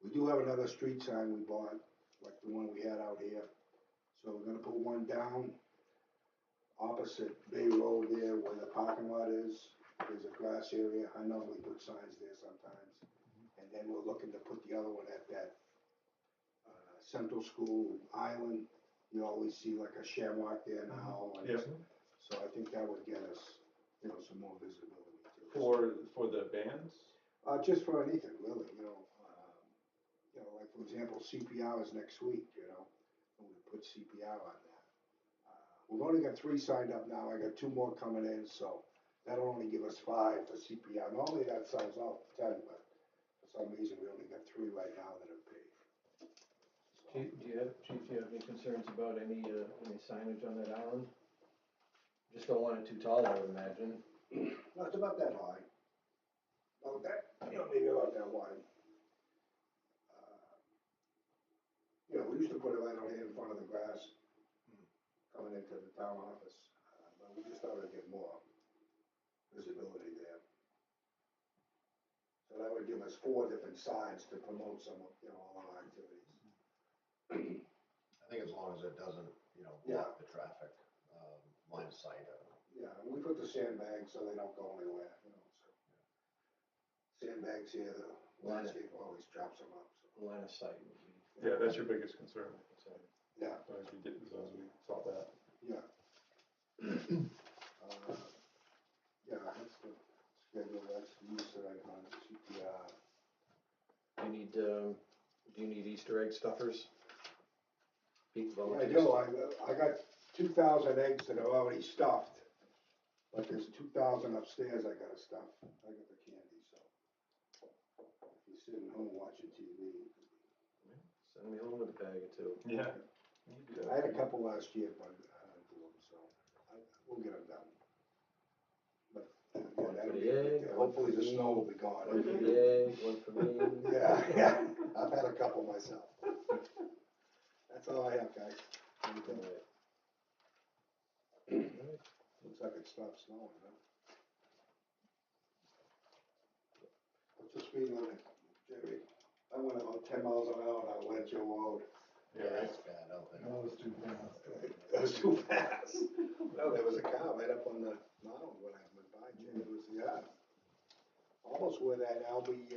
Speaker 6: We do have another street sign we bought, like the one we had out here. So we're gonna put one down opposite Bay Road there where the parking lot is. There's a grass area. I normally put signs there sometimes. And then we're looking to put the other one at that Central School Island. You always see like a shamrock there now. And
Speaker 2: Yes.
Speaker 6: so I think that would get us, you know, some more visibility too.
Speaker 2: For the bands?
Speaker 6: Just for anything, really, you know, like for example, CPR is next week, you know, and we put CPR on that. We've only got 3 signed up now, I got 2 more coming in, so that'll only give us 5 for CPR. Normally that sells out 10, but for some reason we only got 3 right now that are paid. So,
Speaker 1: Chief, do you have any concerns about any signage on that island? Just don't want it too tall, I would imagine.
Speaker 6: no, it's about that high. About that, you know, maybe about that wide. You know, we used to put it right out here in front of the grass, coming into the town office, but we just thought it'd get more visibility there. So that would give us 4 different signs to promote some of, you know, all our activities.
Speaker 7: I think as long as it doesn't, you know, block the traffic, line of sight.
Speaker 6: Yeah, and we put the sandbags so they don't go anywhere, you know, so. Sandbags here, the landscape always chops them up, so.
Speaker 1: Line of sight would be.
Speaker 2: Yeah, that's your biggest concern, so,
Speaker 6: Yeah,
Speaker 2: as long as we solve that.
Speaker 6: yeah. Yeah, that's the schedule, that's the use that I run, CPR.
Speaker 1: Do you need Easter egg stuffers? People
Speaker 6: Yeah, I
Speaker 1: volunteers?
Speaker 6: do, I got 2,000 eggs that are already stuffed, but there's 2,000 upstairs I gotta stuff. I got the candy, so. If you're sitting home watching TV.
Speaker 1: Send me home with a bag or 2.
Speaker 2: Yeah.
Speaker 6: I had a couple last year, but I didn't do them, so we'll get them done. But
Speaker 1: One
Speaker 6: that'll
Speaker 1: for
Speaker 6: be
Speaker 1: the
Speaker 6: a big
Speaker 1: egg,
Speaker 6: deal.
Speaker 1: one
Speaker 6: Hopefully
Speaker 1: for
Speaker 6: the
Speaker 1: me,
Speaker 6: snow will be gone.
Speaker 1: One for the egg, one for me.
Speaker 6: Yeah, I've had a couple myself. That's all I have, guys.
Speaker 1: Alright.
Speaker 6: Looks like it stopped snowing, huh? What's the speed limit, Jerry? I went about 10 miles an hour on Ledger Road.
Speaker 7: Yeah, it's bad out there.
Speaker 3: That was too fast.
Speaker 6: It was too fast. No, there was a car right up on the mound when I went by, Jerry. It was, yeah. Almost where that Albee,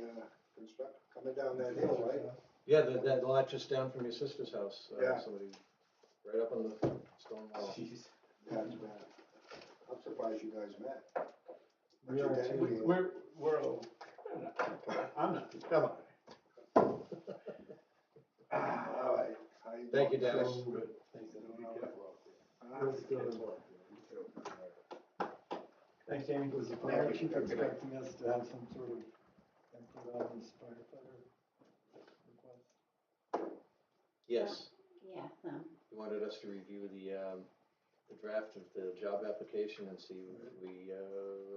Speaker 6: coming down that hill, right?
Speaker 1: Yeah, that lot just down from your sister's house.
Speaker 6: Yeah.
Speaker 1: Somebody, right up on the stone wall.
Speaker 2: Jeez.
Speaker 6: Yeah, it's bad. I'm surprised you guys met.
Speaker 3: We are too.
Speaker 2: We're all, I'm not.
Speaker 1: Come on.
Speaker 6: All right. How you
Speaker 1: Thank you,
Speaker 6: doing?
Speaker 1: Dennis.
Speaker 3: So,
Speaker 2: Good.
Speaker 6: Doing all right?
Speaker 3: was the,
Speaker 2: Thanks, Jamie.
Speaker 3: was the fire chief expecting us to have some sort of input on this firefighter request?
Speaker 1: Yes,
Speaker 5: Yes,
Speaker 1: he wanted us to review the draft of the job application and see if we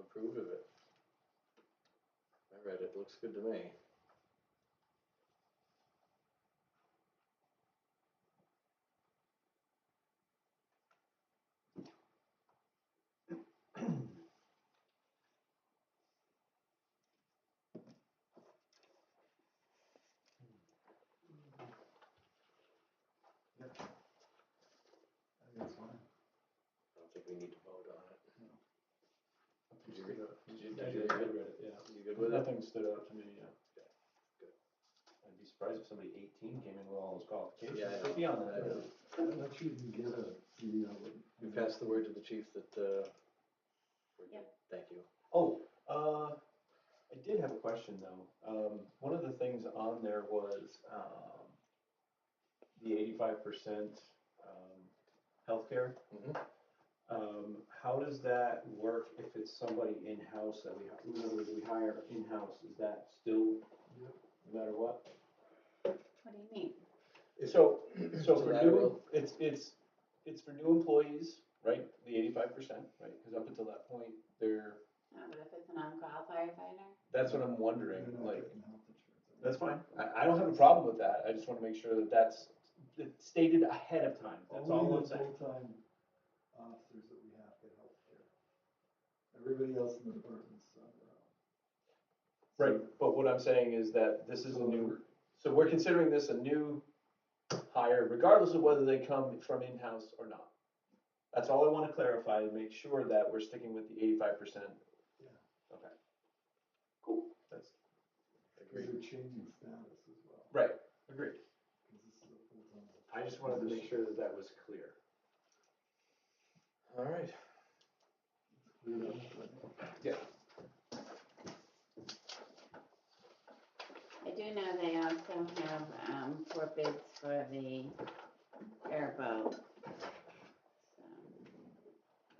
Speaker 1: approve of it. I read it, looks good to me.
Speaker 3: Yep. I think it's fine.
Speaker 1: I don't think we need to vote on it.
Speaker 3: No.
Speaker 1: Did you read it?
Speaker 2: I did read it.
Speaker 1: good with it?
Speaker 2: Nothing stood out to me, yeah.
Speaker 1: Good.
Speaker 2: I'd be surprised if somebody 18 came in with all those qualifications.
Speaker 1: Yeah, I know.
Speaker 2: Beyond
Speaker 1: I
Speaker 2: that.
Speaker 1: know.
Speaker 3: I'm not sure you can get a CDL.
Speaker 1: You pass the word to the chief that, we're good. Thank you.
Speaker 2: Oh, I did have a question though. One of the things on there was, the 85%, healthcare.
Speaker 1: Mhm.
Speaker 2: How does that work if it's somebody in-house that in other words, we hire in-house, is that still, no matter what?
Speaker 5: What do you mean?
Speaker 2: So
Speaker 1: It's
Speaker 2: for
Speaker 1: a
Speaker 2: new,
Speaker 1: lateral.
Speaker 2: it's for new employees, right, the 85%, right, because up until that point, they're,
Speaker 5: But if it's an on-call firefighter?
Speaker 2: that's what I'm wondering,
Speaker 3: They're not
Speaker 2: like,
Speaker 3: getting health insurance.
Speaker 2: that's fine, I don't have a problem with that, I just wanna make sure that that's stated ahead of time, that's all
Speaker 3: Only
Speaker 2: I'm
Speaker 3: the
Speaker 2: saying.
Speaker 3: full-time officers that we have get health care. Everybody else in the department's on their own.
Speaker 2: Right, but what I'm saying is that this is a new, so we're considering this a new hire, regardless of whether they come from in-house or not. That's all I wanna clarify, and make sure that we're sticking with the 85%.
Speaker 3: Yeah.
Speaker 2: Okay. Cool, that's,
Speaker 3: Because they're changing status as well.
Speaker 2: right, agreed.
Speaker 3: Because this is a full-time.
Speaker 2: I just wanted to make sure that that was clear.
Speaker 1: All right.
Speaker 3: It's cleared up, right?
Speaker 2: Yeah.
Speaker 5: I do know they also have, 4 bids for the airboat. So.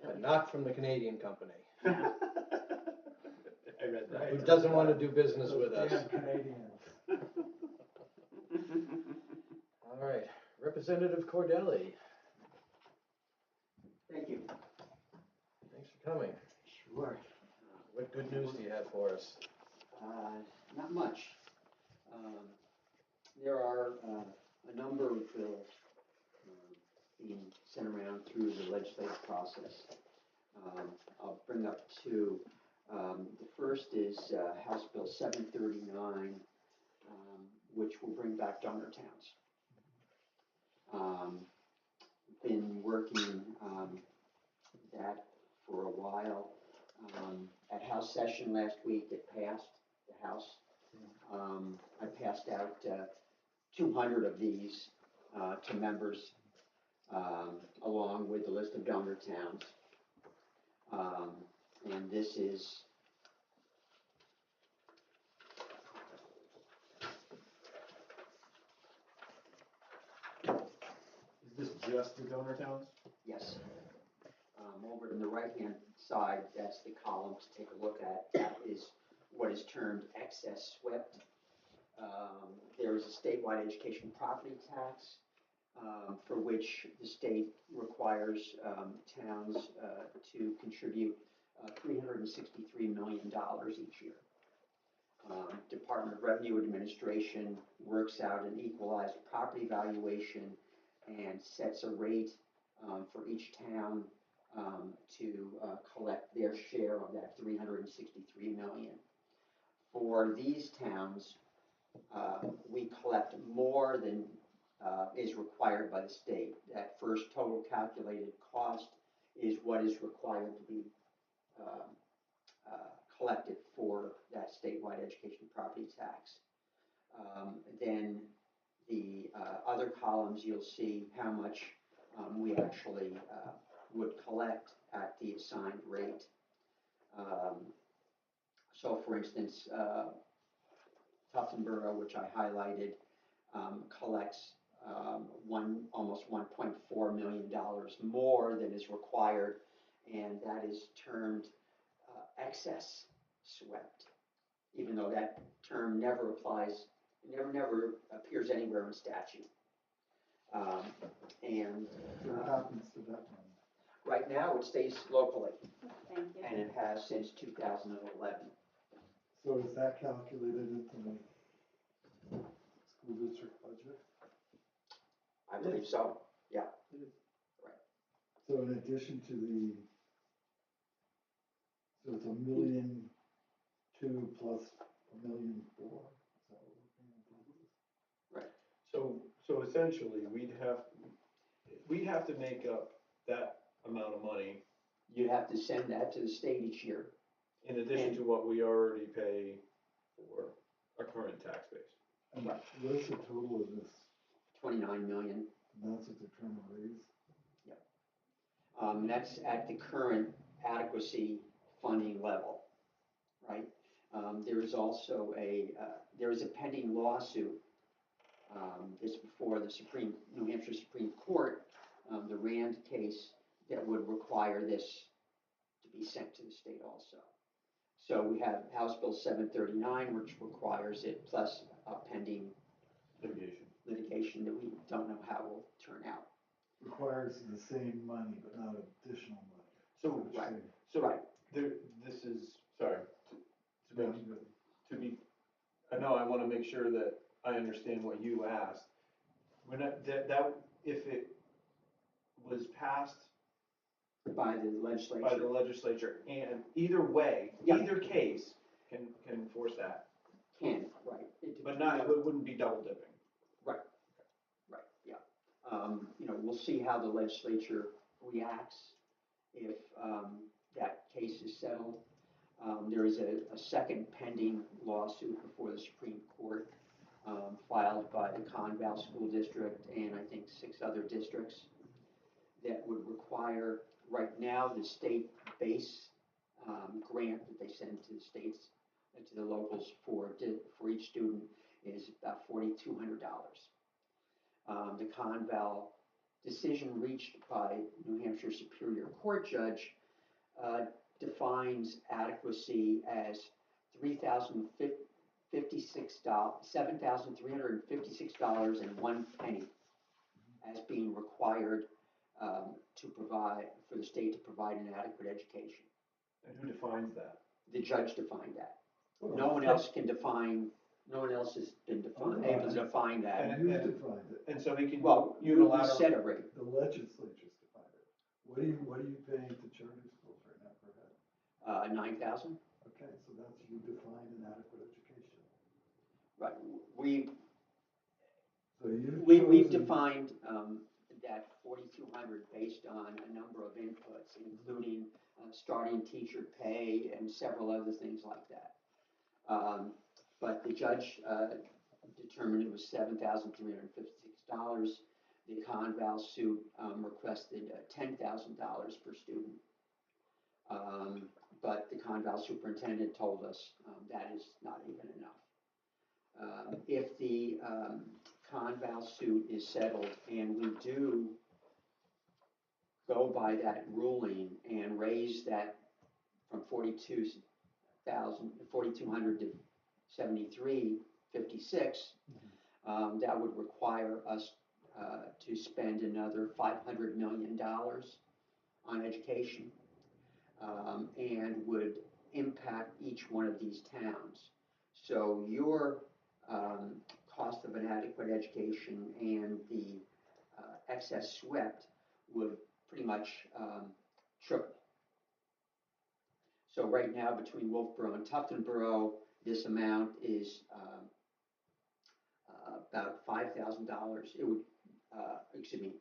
Speaker 1: But not from the Canadian company,
Speaker 5: No.
Speaker 2: I read that.
Speaker 1: who doesn't want to do business with us.
Speaker 3: Damn Canadians.
Speaker 1: All right, Representative Cordelli,
Speaker 9: Thank you.
Speaker 1: thanks for coming.
Speaker 9: Sure.
Speaker 1: What good news do you have for us?
Speaker 9: Not much. There are a number of bills being sent around through the legislative process. I'll bring up two. The first is House Bill 739, which will bring back donor towns. Been working that for a while. At House session last week, it passed the House. I passed out 200 of these to members, along with the list of donor towns. And this is
Speaker 2: Is this just the donor towns?
Speaker 9: yes. Over on the right-hand side, that's the column to take a look at. That is what is termed excess SWIFT. There is a statewide education property tax for which the state requires towns to contribute $363 million each year. Department of Revenue Administration works out an equalized property valuation and sets a rate for each town to collect their share of that $363 million. For these towns, we collect more than is required by the state. That first total calculated cost is what is required to be collected for that statewide education property tax. Then the other columns, you'll see how much we actually would collect at the assigned rate. So for instance, Tuftonboro, which I highlighted, collects almost $1.4 million more than is required, and that is termed excess SWIFT, even though that term never applies, never appears anywhere in statute. And
Speaker 3: What happens to that money?
Speaker 9: right now, it stays locally,
Speaker 5: Thank you.
Speaker 9: and it has since 2011.
Speaker 3: So is that calculated into the school district budget?
Speaker 9: I believe so.
Speaker 3: So in addition to so it's $1.2 million plus $1.4 million. Is that what we're paying?
Speaker 2: So essentially, we'd have to make up that amount of money.
Speaker 9: You have to send that to the state each year.
Speaker 2: In addition
Speaker 9: And-
Speaker 2: to what we already pay for our current tax base.
Speaker 3: And what is the total of this?
Speaker 9: 29 million.
Speaker 3: And that's what they're trying to raise?
Speaker 9: That's at the current adequacy funding level, right? There is also there is a pending lawsuit, this before the New Hampshire Supreme Court, the Rand case that would require this to be sent to the state also. So we have House Bill 739, which requires it, plus pending litigation that we don't know how will turn out.
Speaker 3: Requires the same money, but not additional money.
Speaker 2: So,
Speaker 3: Is that what you're
Speaker 9: right.
Speaker 3: saying?
Speaker 2: So
Speaker 9: Right.
Speaker 2: this is, sorry, to
Speaker 3: Yeah,
Speaker 2: make,
Speaker 3: good.
Speaker 2: to be, I know I want to make sure that I understand what you asked. We're not, that, if it was passed
Speaker 9: By the
Speaker 2: by
Speaker 9: legislature.
Speaker 2: the legislature, and either way,
Speaker 9: Yeah.
Speaker 2: either case can enforce that,
Speaker 9: Can, right.
Speaker 2: but not, it wouldn't be double dipping.
Speaker 9: Right, yeah. We'll see how the legislature reacts if that case is settled. There is a second pending lawsuit before the Supreme Court, filed by the Conval School District and I think 6 other districts that would require, right now, the state base grant that they send to the states and to the locals for each student is about $4,200. The Conval decision reached by New Hampshire Superior Court judge defines adequacy as $7,356.01 as being required to provide, for the state to provide an adequate education.
Speaker 2: And who defines that?
Speaker 9: The judge defined that.
Speaker 3: Well,
Speaker 9: No one else can define, no one else has been able to define that.
Speaker 3: And you defined it.
Speaker 2: And so he can
Speaker 9: Well, we
Speaker 2: unilaterally.
Speaker 9: set a rate,
Speaker 3: The legislature's defined it. What are you paying to charter schools right now per head?
Speaker 9: 9,000.
Speaker 3: Okay, so that's, you defined an adequate education.
Speaker 9: Right,
Speaker 3: So you've
Speaker 9: we've
Speaker 3: chosen-
Speaker 9: defined that 4,200 based on a number of inputs, including starting teacher pay and several other things like that. But the judge determined it was $7,356. The Conval suit requested $10,000 per student. But the Conval superintendent told us that is not even enough. If the Conval suit is settled and we do go by that ruling and raise that from 4,200 to 73,56, that would require us to spend another $500 million on education, and would impact each one of these towns. So your cost of an adequate education and the excess swept would pretty much triple. So right now, between Wolfboro and Tuftonboro, this amount is about $5,000. It would, $3,000,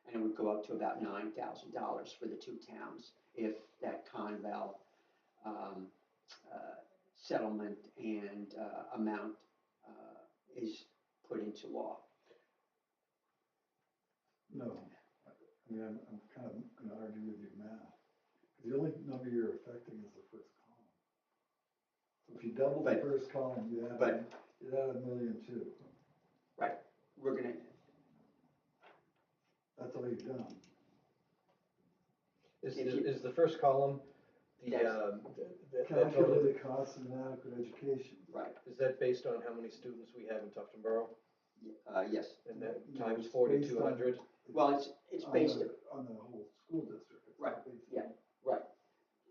Speaker 9: and it would go up to about $9,000 for the 2 towns if that Conval settlement and amount is put into law.
Speaker 3: No, I mean, I'm kind of gonna argue with your math. The only number you're affecting is the first column. So if you double the
Speaker 9: But-
Speaker 3: first column, you add
Speaker 9: but-
Speaker 3: $1.2 million.
Speaker 9: Right, we're gonna,
Speaker 3: That's all you've done.
Speaker 1: Is the first column, the that total,
Speaker 3: Calculated cost of an adequate education.
Speaker 9: right,
Speaker 1: is that based on how many students we have in Tuftonboro?
Speaker 9: yes.
Speaker 1: And that
Speaker 3: No,
Speaker 1: times
Speaker 3: it's based on-
Speaker 1: 4,200?
Speaker 9: Well, it's based,
Speaker 3: On the whole school district. It's
Speaker 9: Right,
Speaker 3: not based
Speaker 9: yeah,
Speaker 3: on-
Speaker 9: right.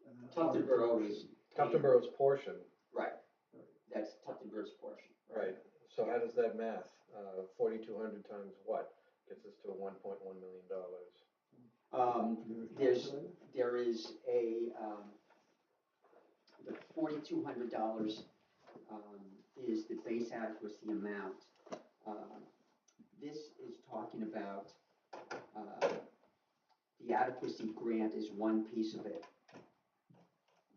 Speaker 3: and then our
Speaker 9: Tuftonboro is,
Speaker 3: portion.
Speaker 1: Tuftonboro's portion,
Speaker 9: right, that's Tuftonboro's portion.
Speaker 1: right, so how does that math? 4,200 times what? Gets us to $1.1 million.
Speaker 3: You
Speaker 9: There's,
Speaker 3: calculate it?
Speaker 9: there is the $4,200 is the base adequacy amount. This is talking about, the adequacy grant is one piece of it.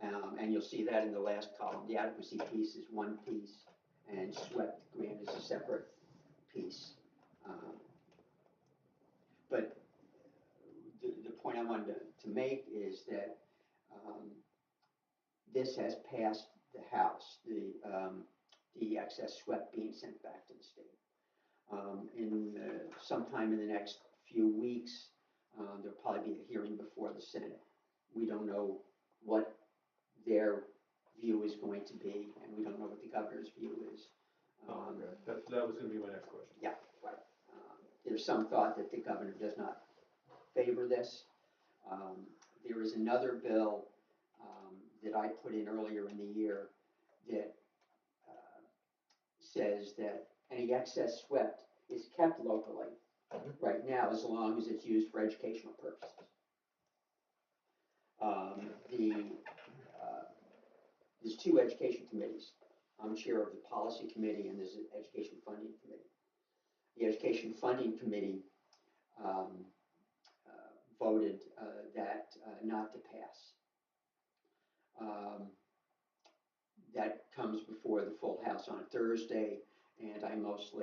Speaker 9: And you'll see that in the last column. The adequacy piece is one piece, and swept grant is a separate piece. But the point I wanted to make is that this has passed the House, the excess swept being sent back to the state. Sometime in the next few weeks, there'll probably be a hearing before the Senate. We don't know what their view is going to be, and we don't know what the governor's view is.
Speaker 2: That was gonna be my next question.
Speaker 9: Yeah, right. There's some thought that the governor does not favor this. There is another bill that I put in earlier in the year that says that any excess swept is kept locally right now as long as it's used for educational purposes. There's two education committees. I'm chair of the policy committee, and there's an education funding committee. The education funding committee voted that not to pass. That comes before the full House on Thursday, and I most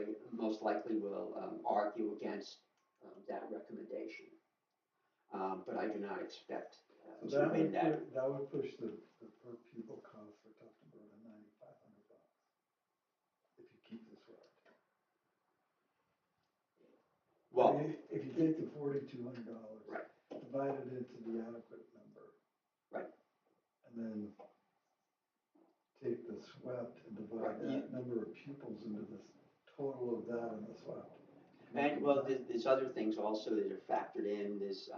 Speaker 9: likely will argue against that recommendation. But I do not expect
Speaker 3: So
Speaker 9: to win that.
Speaker 3: that would push the per pupil cost for Tufton Borough to $9,500 if you keep this right.
Speaker 9: Well,
Speaker 3: I mean, if you take the $4,200,
Speaker 9: right,
Speaker 3: divide it into the adequate number,
Speaker 9: right,
Speaker 3: and then take the swept and divide
Speaker 9: Right.
Speaker 3: that number of pupils into this total of that and the swept.
Speaker 9: and well, there's other things also that are factored in. There's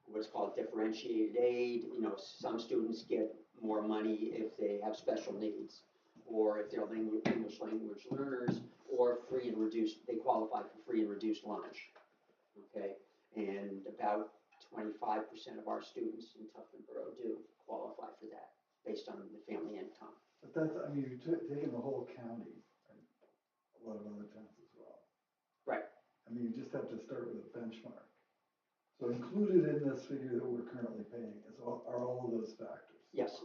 Speaker 9: what's called differentiated aid. You know, some students get more money if they have special needs, or if they're English language learners, or free and reduced. They qualify for free and reduced lunch. Okay, and about 25% of our students in Tufton Borough do qualify for that based on the family income.
Speaker 3: But that's, I mean, you're taking the whole county, and a lot of other towns as well.
Speaker 9: Right.
Speaker 3: I mean, you just have to start with a benchmark. So included in this figure that we're currently paying are all of those factors.
Speaker 9: Yes.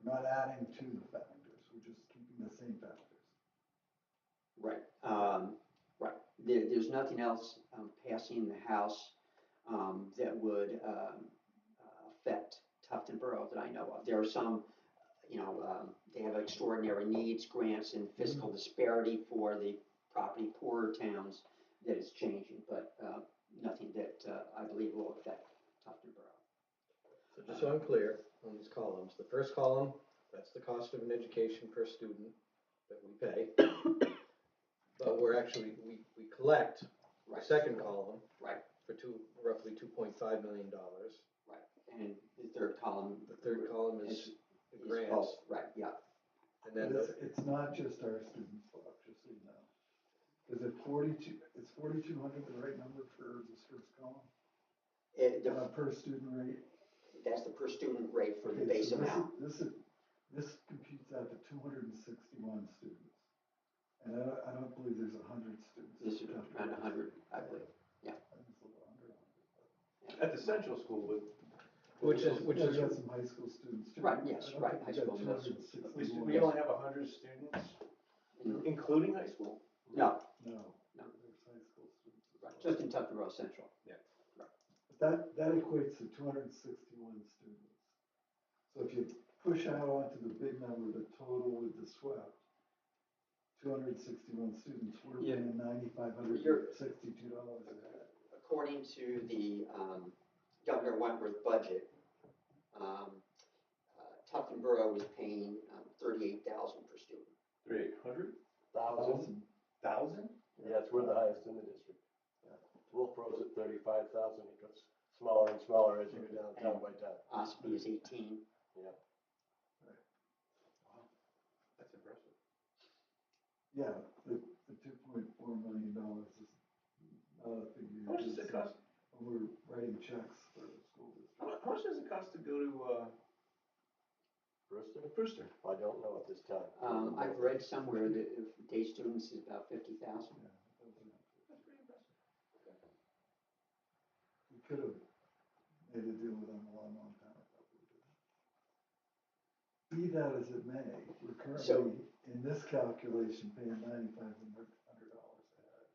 Speaker 3: We're not adding to the factors, we're just keeping the same factors.
Speaker 9: Right. Right. There's nothing else passing the House that would affect Tufton Borough that I know of. There are some, they have extraordinary needs grants and fiscal disparity for the property poorer towns that is changing, but nothing that I believe will affect Tufton Borough.
Speaker 1: So just so I'm clear on these columns, the first column, that's the cost of an education per student that we pay. But we're actually, we collect the second column.
Speaker 9: Right.
Speaker 1: For roughly $2.5 million.
Speaker 9: Right. And the third column.
Speaker 1: The third column is the grants.
Speaker 9: Both. Right, yeah.
Speaker 1: And then
Speaker 3: it's not just our students, Bob, just so you know. Is it 42, is 4,200 the right number for this first column? Per student rate?
Speaker 9: That's the per student rate for the
Speaker 3: Okay,
Speaker 9: base
Speaker 3: so
Speaker 9: amount.
Speaker 3: This computes out to 261 students. And I don't believe there's 100 students.
Speaker 9: This is around 100, I believe. Yeah.
Speaker 3: I think it's a little under 100.
Speaker 2: At the central school,
Speaker 1: which is
Speaker 3: We got some high school students too.
Speaker 9: Right, yes,
Speaker 3: I don't
Speaker 9: right,
Speaker 3: think
Speaker 9: high
Speaker 3: we got
Speaker 9: school, middle school.
Speaker 3: 261.
Speaker 2: we only have 100 students, including high school?
Speaker 9: No,
Speaker 3: No,
Speaker 9: No.
Speaker 3: there's high school students as
Speaker 9: right,
Speaker 3: well.
Speaker 9: just in Tufton Borough Central.
Speaker 3: But that equates to 261 students. So if you push out onto the big number, the total with the swept, 261 students, we're paying $9,562 a head.
Speaker 9: According to the Governor Wentworth budget, Tufton Borough was paying $38,000 per student.
Speaker 2: 3,800?
Speaker 3: 1,000.
Speaker 2: 1,000?
Speaker 8: Yeah, we're the highest in the district. Wolfro's at 35,000. It goes smaller and smaller as you go down town by town.
Speaker 9: Ospey is 18.
Speaker 8: Yeah.
Speaker 2: Wow, that's impressive.
Speaker 3: Yeah, the $2.4 million is not a figure.
Speaker 2: How much does it cost?
Speaker 3: When we're writing checks for the school district.
Speaker 2: How much does it cost to go to
Speaker 8: Brewster?
Speaker 2: Brewster?
Speaker 8: I don't know at this time.
Speaker 9: I've read somewhere that if day students is about 50,000.
Speaker 3: Yeah,
Speaker 2: That's pretty impressive.
Speaker 3: we could have made a deal with them a long time ago. be that as it may, we're
Speaker 9: So-
Speaker 3: currently, in this calculation, paying $9,500 a head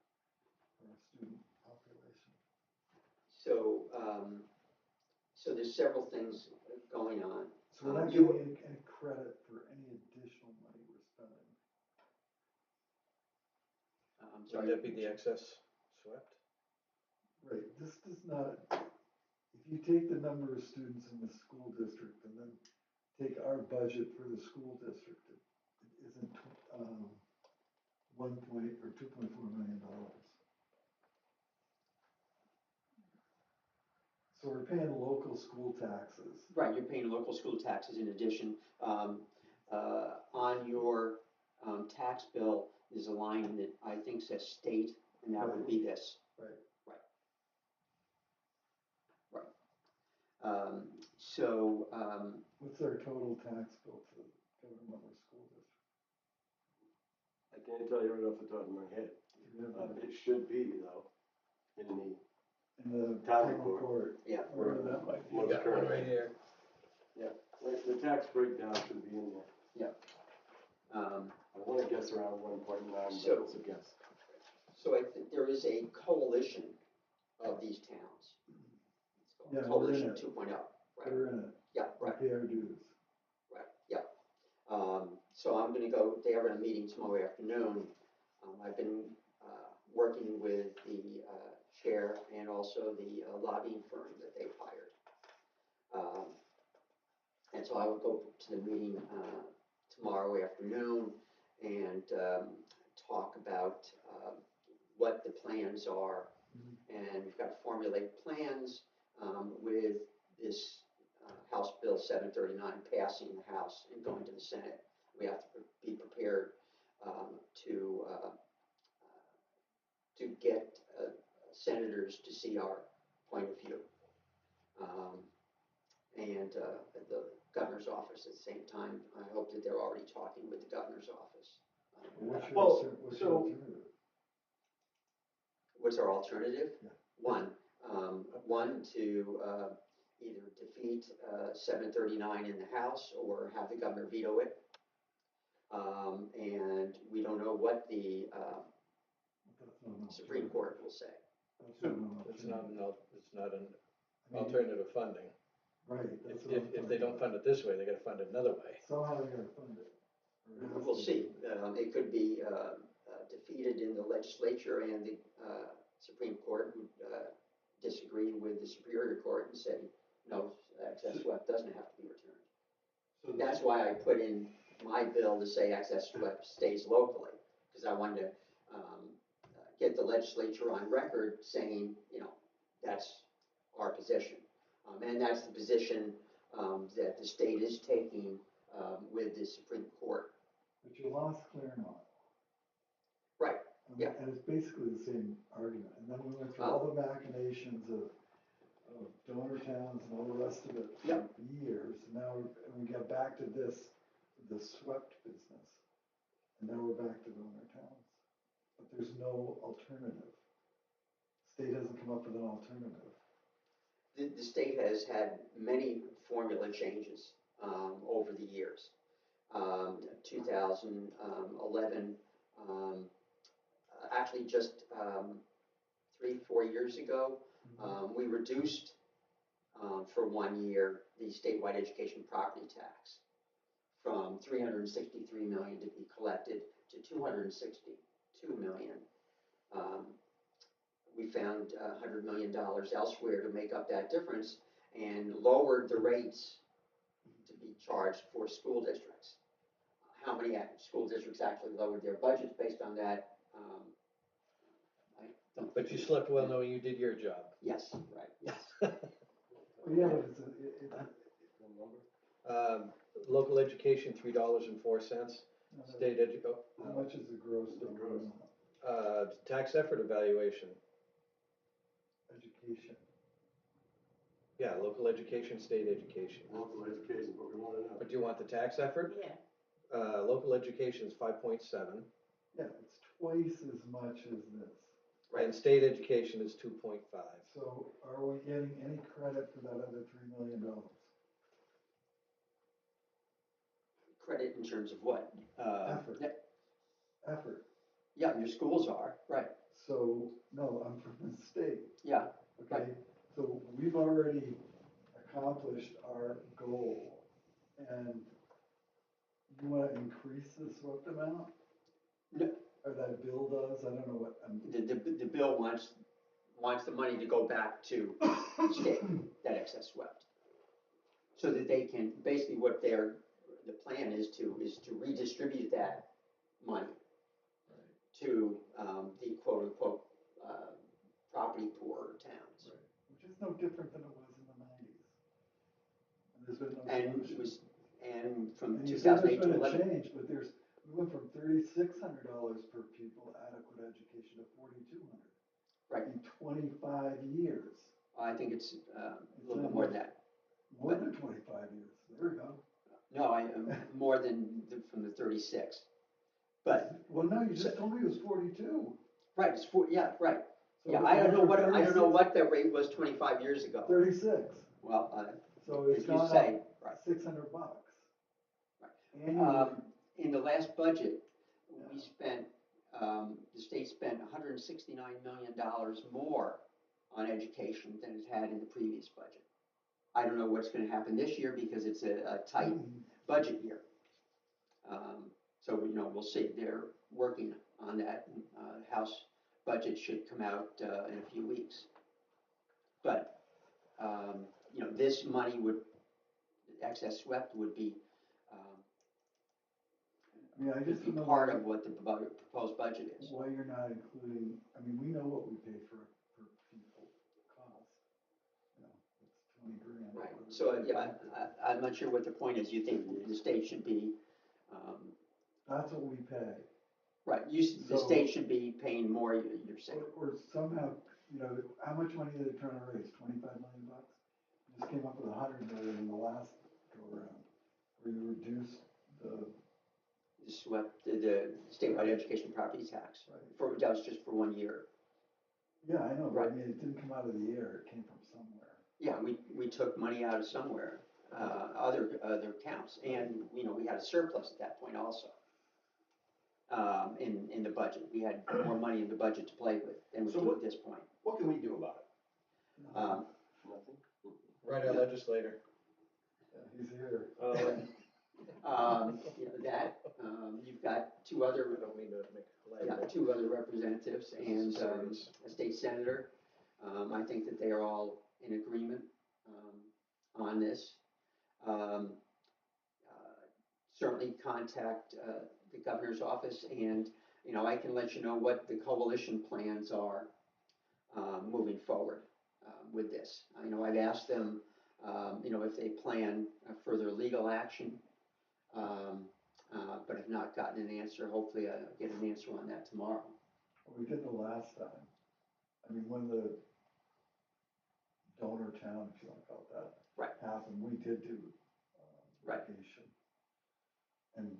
Speaker 3: for our student population.
Speaker 9: So, so there's several things going on.
Speaker 3: So we're not
Speaker 9: You-
Speaker 3: getting any credit for any additional money we're spending.
Speaker 9: I'm
Speaker 1: Would
Speaker 9: sorry.
Speaker 1: that be the excess swept?
Speaker 3: Right, this does not, if you take the number of students in the school district and then take our budget for the school district, it isn't, 2.4 million dollars. So we're paying local school taxes.
Speaker 9: Right, you're paying local school taxes in addition. On your tax bill, there's a line that I think says state, and that would be this.
Speaker 3: Right.
Speaker 9: So,
Speaker 3: What's our total tax bill to the government or school district?
Speaker 8: I can't tell you right off the top of my head.
Speaker 3: Do you have that?
Speaker 8: It should be though, in the
Speaker 3: In the
Speaker 8: Town
Speaker 3: town
Speaker 8: report.
Speaker 3: report,
Speaker 9: yeah,
Speaker 3: wherever that might be.
Speaker 8: Most
Speaker 1: Got one
Speaker 8: current.
Speaker 1: right here.
Speaker 8: The tax breakdown should be in there.
Speaker 9: um,
Speaker 8: I wanna guess around 1.9, but
Speaker 9: So-
Speaker 8: it's a guess.
Speaker 9: so I think there is a coalition of these towns. It's called
Speaker 3: Yeah, we're in
Speaker 9: Coalition
Speaker 3: it.
Speaker 9: 2.0, right?
Speaker 3: We're in it,
Speaker 9: Yeah,
Speaker 3: we
Speaker 9: right.
Speaker 3: pay our dues.
Speaker 9: Right, yeah. So I'm gonna go, they have a meeting tomorrow afternoon. I've been, working with the, chair and also the lobbying firm that they've hired. And so I will go to the meeting, tomorrow afternoon and, talk about, what the plans are. And we've got to formulate plans, with this, House Bill 739 passing the House and going to the Senate. We have to be prepared to get senators to see our point of view. And the governor's office at the same time, I hope that they're already talking with the governor's office.
Speaker 3: What's your,
Speaker 8: Well,
Speaker 3: what's
Speaker 8: so-
Speaker 3: your alternative?
Speaker 9: What's our alternative?
Speaker 3: Yeah.
Speaker 9: One to either defeat 739 in the House or have the governor veto it. And we don't know what the
Speaker 3: That's not an
Speaker 9: Supreme
Speaker 3: alternative.
Speaker 9: Court will say.
Speaker 3: That's not an
Speaker 1: It's not
Speaker 3: alternative.
Speaker 1: it's not an
Speaker 3: I mean,
Speaker 1: alternative funding.
Speaker 3: Right, that's what I'm
Speaker 1: If they don't
Speaker 3: talking
Speaker 1: fund it this way, they gotta fund it another way.
Speaker 3: about. Somehow they gotta fund it. Or it has
Speaker 9: We'll
Speaker 3: to.
Speaker 9: see. It could be defeated in the legislature and the Supreme Court would disagree with the Superior Court and say, no, excess swept doesn't have to be returned.
Speaker 8: So
Speaker 9: That's why I put in my bill to say excess swept stays locally, because I wanted to get the legislature on record saying, that's our position. And that's the position that the state is taking with the Supreme Court.
Speaker 3: But you lost Claremont.
Speaker 9: Right, yeah.
Speaker 3: And it's basically the same argument. And then we went through all the machinations of donor towns and all the rest of it for years. And now we got back to this, the swept business. And now we're back to donor towns. But there's no alternative. State hasn't come up with an alternative.
Speaker 9: The state has had many formula changes over the years. 2011, actually just 3-4 years ago, we reduced for 1 year the statewide education property tax from 363 million to be collected to 262 million. We found $100 million elsewhere to make up that difference and lowered the rates to be charged for school districts. How many school districts actually lowered their budgets based on that? I don't.
Speaker 1: But you slept well knowing you did your job.
Speaker 9: Yes, right, yes.
Speaker 3: Well, yeah, but it's
Speaker 8: the number?
Speaker 1: Local education, $3.04. State
Speaker 3: how much is the gross
Speaker 8: The
Speaker 3: dollar
Speaker 8: gross.
Speaker 3: amount?
Speaker 1: tax effort evaluation.
Speaker 3: Education?
Speaker 1: Yeah, local education, state education.
Speaker 8: Local education, what we wanna know.
Speaker 1: But do you want the tax effort?
Speaker 5: Yeah.
Speaker 1: Local education is 5.7,
Speaker 3: Yeah, it's twice as much as this.
Speaker 1: and state education is 2.5.
Speaker 3: So are we getting any credit for that other $3 million?
Speaker 9: Credit in terms of what?
Speaker 3: Effort. Effort.
Speaker 9: Yeah, your schools are, right,
Speaker 3: So, no, I'm from the state,
Speaker 9: yeah,
Speaker 3: okay? So we've already accomplished our goal, and you wanna increase the swept amount?
Speaker 9: No.
Speaker 3: Or that bill does, I don't know what,
Speaker 9: the bill wants the money to go back to the state, that excess swept. So that they can, basically what the plan is to redistribute that money to, the quote unquote, property poorer towns.
Speaker 3: right, which is no different than it was in the nineties. And there's been no
Speaker 9: And
Speaker 3: solution.
Speaker 9: it was, and from
Speaker 3: And you
Speaker 9: two
Speaker 3: say
Speaker 9: thousand
Speaker 3: there's
Speaker 9: eight to
Speaker 3: been a
Speaker 9: 11,
Speaker 3: change, but we went from $3,600 per pupil adequate education to $4,200.
Speaker 9: Right.
Speaker 3: In 25 years.
Speaker 9: I think it's, a
Speaker 3: It's
Speaker 9: little bit more than that.
Speaker 3: More than 25 years, there we go.
Speaker 9: No, more than, from the 36. But,
Speaker 3: Well, no, you just told me it was 42.
Speaker 9: right, it's yeah, right.
Speaker 3: So
Speaker 9: Yeah,
Speaker 3: it
Speaker 9: I don't
Speaker 3: went
Speaker 9: know
Speaker 3: from
Speaker 9: what, I don't know
Speaker 3: 36
Speaker 9: what the rate was 25 years ago.
Speaker 3: 36.
Speaker 9: Well,
Speaker 3: So
Speaker 9: if
Speaker 3: it's
Speaker 9: you
Speaker 3: gone
Speaker 9: say,
Speaker 3: up
Speaker 9: right.
Speaker 3: $600.
Speaker 9: Right.
Speaker 3: Annually.
Speaker 9: In the last budget,
Speaker 3: Yeah.
Speaker 9: we spent, the state spent $169 million more on education than it had in the previous budget. I don't know what's gonna happen this year because it's a tight budget year. So, we'll see, they're working on that, House budget should come out, in a few weeks. But, this money excess swept would be,
Speaker 3: I mean, I just don't know
Speaker 9: part of what the proposed budget is.
Speaker 3: why you're not including, I mean, we know what we pay for people cost. It's 20 grand.
Speaker 9: Right, so, yeah, I'm not sure what the point is, you think the state should be,
Speaker 3: That's what we pay.
Speaker 9: right, the
Speaker 3: So-
Speaker 9: state should be paying more, you're saying.
Speaker 3: Or somehow, how much money are they trying to raise? 25 million bucks? You just came up with 100 million in the last go around, where you reduced the,
Speaker 9: The statewide education property tax,
Speaker 3: right.
Speaker 9: that was just for 1 year.
Speaker 3: Yeah, I know, but I
Speaker 9: Right.
Speaker 3: mean, it didn't come out of the air, it came from somewhere.
Speaker 9: Yeah, we took money out of somewhere, other accounts, and, we had a surplus at that point also. In the budget, we had more money in the budget to play with than we
Speaker 8: So
Speaker 9: do at this point.
Speaker 8: What can we do about it? Nothing?
Speaker 1: Write our legislator.
Speaker 3: Yeah, he's here.
Speaker 9: You've got two other,
Speaker 1: I don't mean to make light of it.
Speaker 9: two other representatives and,
Speaker 1: Serious.
Speaker 9: a state senator. I think that they are all in agreement, on this. Certainly contact, the governor's office and, I can let you know what the coalition plans are, moving forward, with this. I've asked them, if they plan further legal action, but have not gotten an answer. Hopefully I'll get an answer on that tomorrow.
Speaker 3: We did the last time. I mean, when the donor town, if you want to call it that,
Speaker 9: Right.
Speaker 3: happened, we did do
Speaker 9: Right.
Speaker 3: litigation. And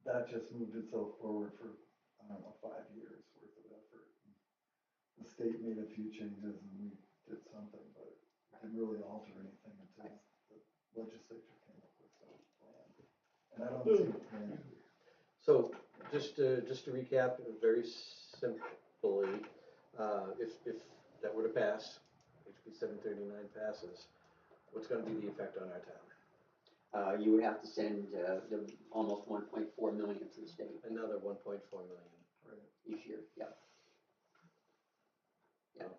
Speaker 3: that just moved itself forward for, I don't know, 5 years worth of effort. The state made a few changes and we did something, but it didn't really alter anything until the legislature came up with some plan. And I don't see a plan.
Speaker 1: So, just to recap, very simply, if that were to pass, HB 739 passes, what's gonna be the effect on our town?
Speaker 9: You would have to send, the almost 1.4 million to the state
Speaker 1: Another 1.4 million.
Speaker 9: each year, yeah. Yeah.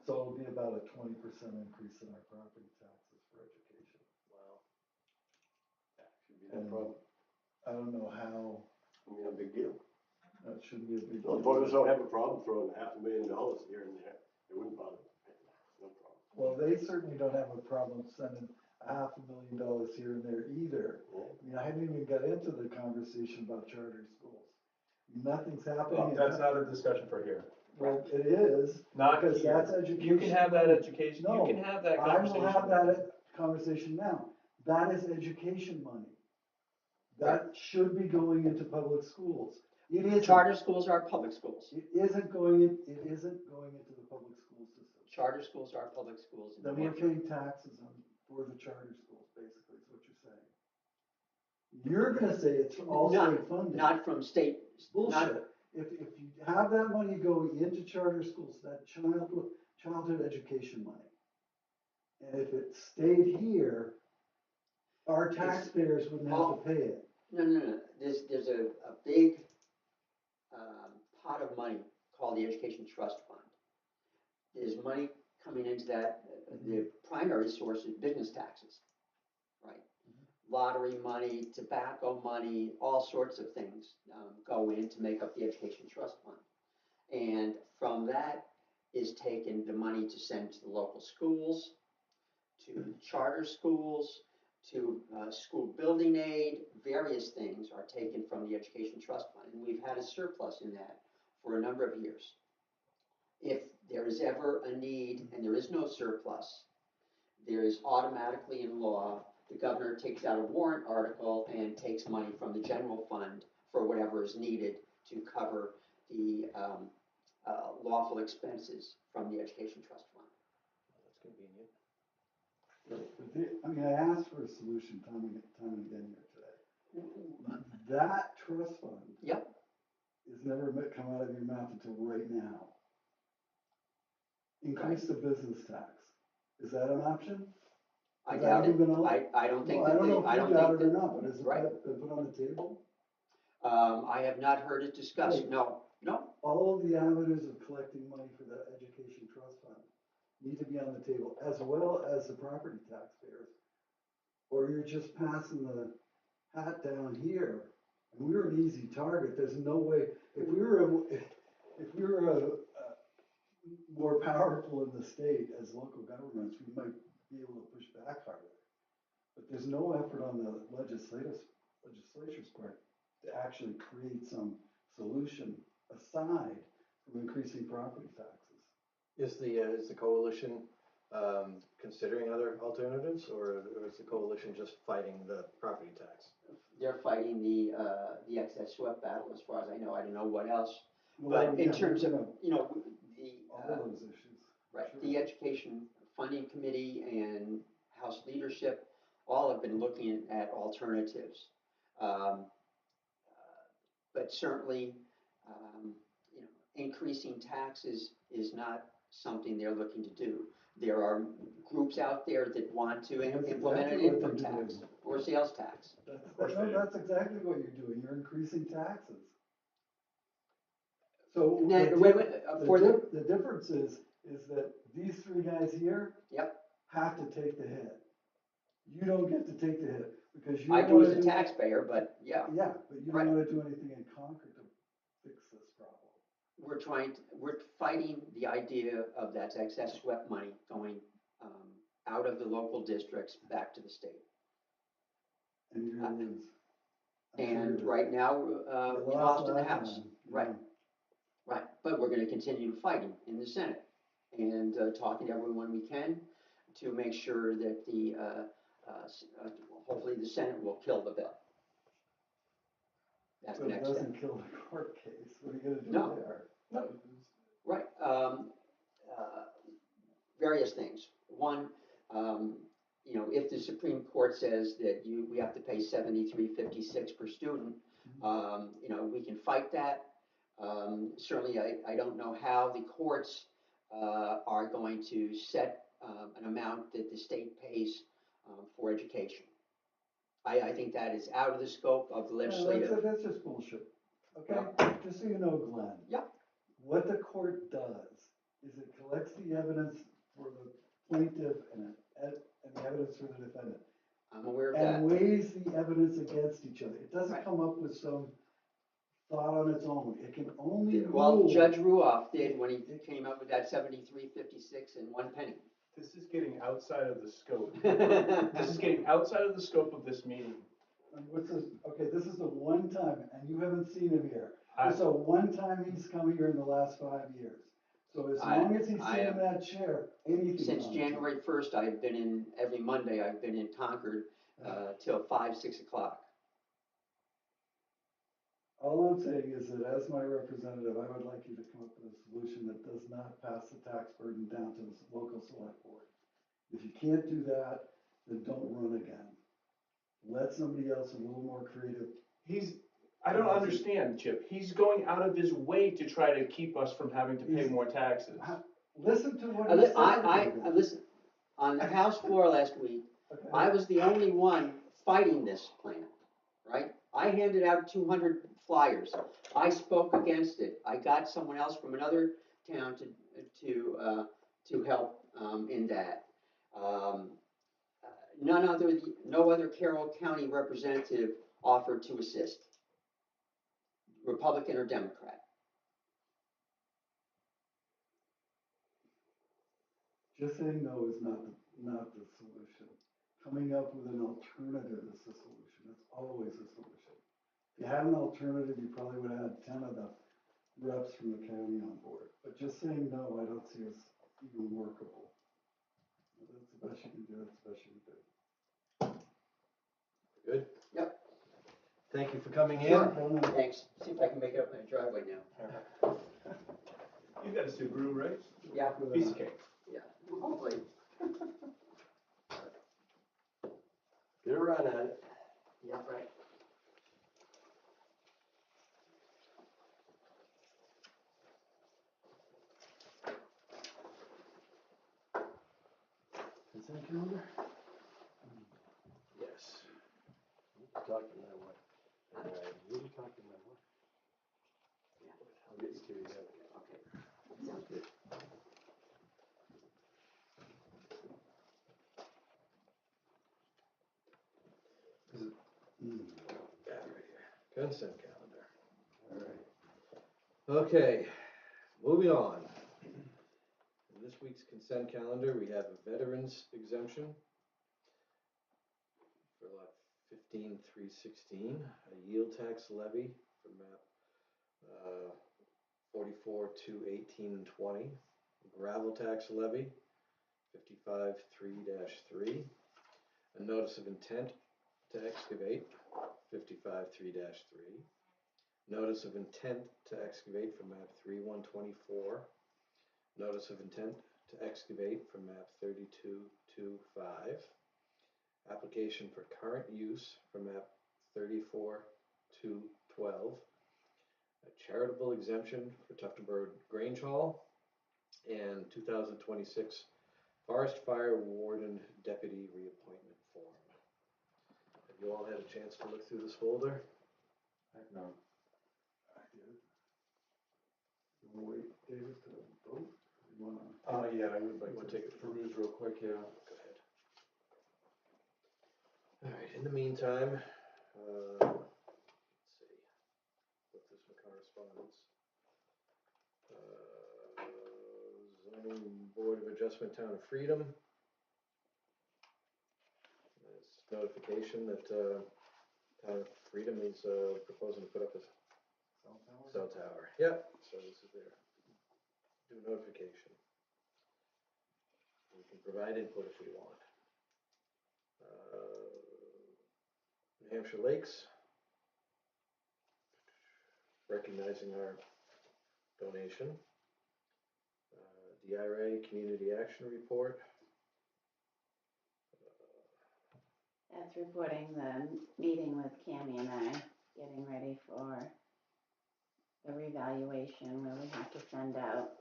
Speaker 3: So it'll be about a 20% increase in our property taxes for education.
Speaker 1: Wow.
Speaker 8: Should be no problem.
Speaker 3: I don't know how,
Speaker 8: A big deal.
Speaker 3: that shouldn't be a big
Speaker 8: No,
Speaker 3: deal.
Speaker 8: voters don't have a problem throwing $500,000 here and there. They wouldn't bother. No problem.
Speaker 3: Well, they certainly don't have a problem sending $500,000 here and there either.
Speaker 8: Yeah.
Speaker 3: I mean, I haven't even got into the conversation about charter schools. Nothing's happening.
Speaker 2: Well, that's not a discussion for here.
Speaker 3: Well, it is,
Speaker 2: Not
Speaker 3: because
Speaker 2: here.
Speaker 3: that's education.
Speaker 2: You can have that education,
Speaker 3: No,
Speaker 2: you can have that
Speaker 3: I
Speaker 2: conversation.
Speaker 3: will have that conversation now. That is education money. That should be going into public schools. It isn't.
Speaker 9: Charter schools are public schools.
Speaker 3: It isn't going into the public school system.
Speaker 9: Charter schools are public schools in
Speaker 3: Then
Speaker 9: New
Speaker 3: we're
Speaker 9: Hampshire.
Speaker 3: paying taxes for the charter schools, basically, is what you're saying. You're gonna say it's all
Speaker 9: Not-
Speaker 3: state funding.
Speaker 9: Not from state, not,
Speaker 3: Bullshit. If you have that money going into charter schools, that childhood education money, and if it stayed here, our taxpayers wouldn't have to pay it.
Speaker 9: no. There's a big, pot of money called the Education Trust Fund. There's money coming into that, the primary source is business taxes, right? Lottery money, tobacco money, all sorts of things, go in to make up the Education Trust Fund. And from that is taken the money to send to the local schools, to charter schools, to school building aid, various things are taken from the Education Trust Fund. And we've had a surplus in that for a number of years. If there is ever a need and there is no surplus, there is automatically in law, the governor takes out a warrant article and takes money from the general fund for whatever is needed to cover the lawful expenses from the Education Trust Fund.
Speaker 1: That's convenient.
Speaker 3: I mean, I asked for a solution time and again here today. That trust fund.
Speaker 9: Yep.
Speaker 3: Is never come out of your mouth until right now. Increase the business tax. Is that an option?
Speaker 9: I
Speaker 3: Has
Speaker 9: doubt
Speaker 3: that
Speaker 9: it.
Speaker 3: even been
Speaker 9: I don't think
Speaker 3: Well, I
Speaker 9: that
Speaker 3: don't know
Speaker 9: I
Speaker 3: if
Speaker 9: don't
Speaker 3: you doubt
Speaker 9: think
Speaker 3: it or
Speaker 9: that,
Speaker 3: not, but has
Speaker 9: right.
Speaker 3: it been put on the table?
Speaker 9: I have not heard it discussed.
Speaker 3: Wait.
Speaker 9: No.
Speaker 3: All of the avenues of collecting money for the education trust fund need to be on the table, as well as the property taxpayers. Or you're just passing the hat down here, and we're an easy target. There's no way, if we were more powerful in the state as local governments, we might be able to push back harder. But there's no effort on the legislature's part to actually create some solution aside from increasing property taxes.
Speaker 1: Is the coalition considering other alternatives, or is the coalition just fighting the property tax?
Speaker 9: They're fighting the excess swept battle, as far as I know. I don't know what else.
Speaker 3: Well,
Speaker 9: But in
Speaker 3: yeah,
Speaker 9: terms of,
Speaker 3: know, all
Speaker 9: the,
Speaker 3: of those issues.
Speaker 9: right,
Speaker 3: Sure.
Speaker 9: the Education Funding Committee and House leadership all have been looking at alternatives. But certainly, increasing taxes is not something they're looking to do. There are groups out there that want to
Speaker 3: That's
Speaker 9: implement
Speaker 3: exactly
Speaker 9: an
Speaker 3: what they're
Speaker 9: income tax
Speaker 3: doing.
Speaker 9: or sales tax.
Speaker 3: That's exactly what you're doing. You're increasing taxes. So
Speaker 9: Now,
Speaker 3: the difference is that these three guys here
Speaker 9: Yep.
Speaker 3: have to take the hit. You don't get to take the hit because you
Speaker 9: I
Speaker 3: don't
Speaker 9: do
Speaker 3: wanna
Speaker 9: as a taxpayer, but yeah,
Speaker 3: Yeah, but you
Speaker 9: Right.
Speaker 3: don't want to do anything in Concord to fix this problem.
Speaker 9: we're fighting the idea of that excess swept money going out of the local districts back to the state.
Speaker 3: And you're gonna lose. I'm
Speaker 9: And
Speaker 3: sure
Speaker 9: right now,
Speaker 3: you
Speaker 9: we lost in the
Speaker 3: last
Speaker 9: House.
Speaker 3: time,
Speaker 9: Right. Right, but we're gonna continue fighting in the Senate and talking to everyone we can to make sure that hopefully the Senate will kill the bill. That's the
Speaker 3: But it
Speaker 9: next step.
Speaker 3: doesn't kill the court case. What are you gonna do
Speaker 9: No.
Speaker 3: there?
Speaker 9: No. Right, various things. One, if the Supreme Court says that we have to pay $73.56 per student, we can fight that. Certainly, I don't know how the courts are going to set an amount that the state pays for education. I think that is out of the scope of the legislative.
Speaker 3: That's just bullshit. Okay, just so you know, Glenn.
Speaker 9: Yeah.
Speaker 3: What the court does is it collects the evidence for the plaintiff and the evidence for the defendant.
Speaker 9: I'm aware of that.
Speaker 3: And weighs the evidence against each other. It doesn't
Speaker 9: Right.
Speaker 3: come up with some thought on its own. It can only
Speaker 9: Well,
Speaker 3: rule.
Speaker 9: Judge Ruoff did when he came up with that 73.56 and 1 penny.
Speaker 8: This is getting outside of the scope. This is getting outside of the scope of this meeting.
Speaker 3: And what's this? Okay, this is the one time, and you haven't seen him here.
Speaker 8: I-
Speaker 3: It's the one time he's come here in the last 5 years. So as long as he's sitting in that chair, anything.
Speaker 9: Since January 1st, I've been in, every Monday, I've been in Concord till 5, 6 o'clock.
Speaker 3: All I'm saying is that as my representative, I would like you to come up with a solution that does not pass the tax burden down to the local select board. If you can't do that, then don't run again. let somebody else a little more creative.
Speaker 2: I don't understand, Chip. He's going out of his way to try to keep us from having to pay
Speaker 3: He's-
Speaker 2: more taxes.
Speaker 3: Listen to what
Speaker 9: I,
Speaker 3: he
Speaker 9: li-
Speaker 3: said.
Speaker 9: I listen, on the House floor last week,
Speaker 3: Okay.
Speaker 9: I was the only one fighting this plan, right? I handed out 200 flyers. I spoke against it. I got someone else from another town to help in that. Um, no other Carroll County representative offered to assist, Republican or Democrat.
Speaker 3: Just saying no is not the solution. Coming up with an alternative is the solution. It's always a solution. If you had an alternative, you probably would have had 10 of the reps from the county on board. But just saying no, I don't see as even workable. That's the best you can do. That's the best you can do.
Speaker 1: Good?
Speaker 9: Yep.
Speaker 1: Thank you for coming in.
Speaker 9: Sure. Thanks. See if I can make it up my driveway now.
Speaker 2: You got a Subaru, right?
Speaker 9: Yeah.
Speaker 2: Piece of cake.
Speaker 9: Yeah. Hopefully.
Speaker 8: Get a run at it.
Speaker 9: Yeah, right.
Speaker 3: Consent calendar?
Speaker 1: Yes.
Speaker 8: Talking my way. You talking my way. I'll get you two together.
Speaker 9: Okay. Sounds good.
Speaker 1: Yeah, right here. Consent calendar. All right. Okay, moving on. In this week's consent calendar, we have a veterans exemption for lot 15-316, a yield tax levy for map 44-218-20, gravel tax levy 55-3-3, a notice of intent to excavate 55-3-3, notice of intent to excavate for map 3124, notice of intent to excavate for map 3225, application for current use for map 34-212, a charitable exemption for Tuftonboro Grange Hall, and 2026 Forest Fire Warden Deputy Reappointment Form. Have you all had a chance to look through this folder?
Speaker 3: No. I did. You wanna wait, David, to vote? You wanna?
Speaker 2: Yeah, I would like
Speaker 1: You wanna
Speaker 2: to
Speaker 1: take it?
Speaker 2: peruse real quick, yeah.
Speaker 1: Go ahead. All right, in the meantime, let's see, put this in correspondence. Zoning Board of Adjustment, Town of Freedom. It's notification that Town of Freedom is proposing to put up a cell tower. Yep, so this is their due notification. We can provide input if we want. New Hampshire Lakes, recognizing our donation. DRA Community Action Report.
Speaker 5: That's reporting the meeting with Cammie and I, getting ready for the revaluation where we have to send out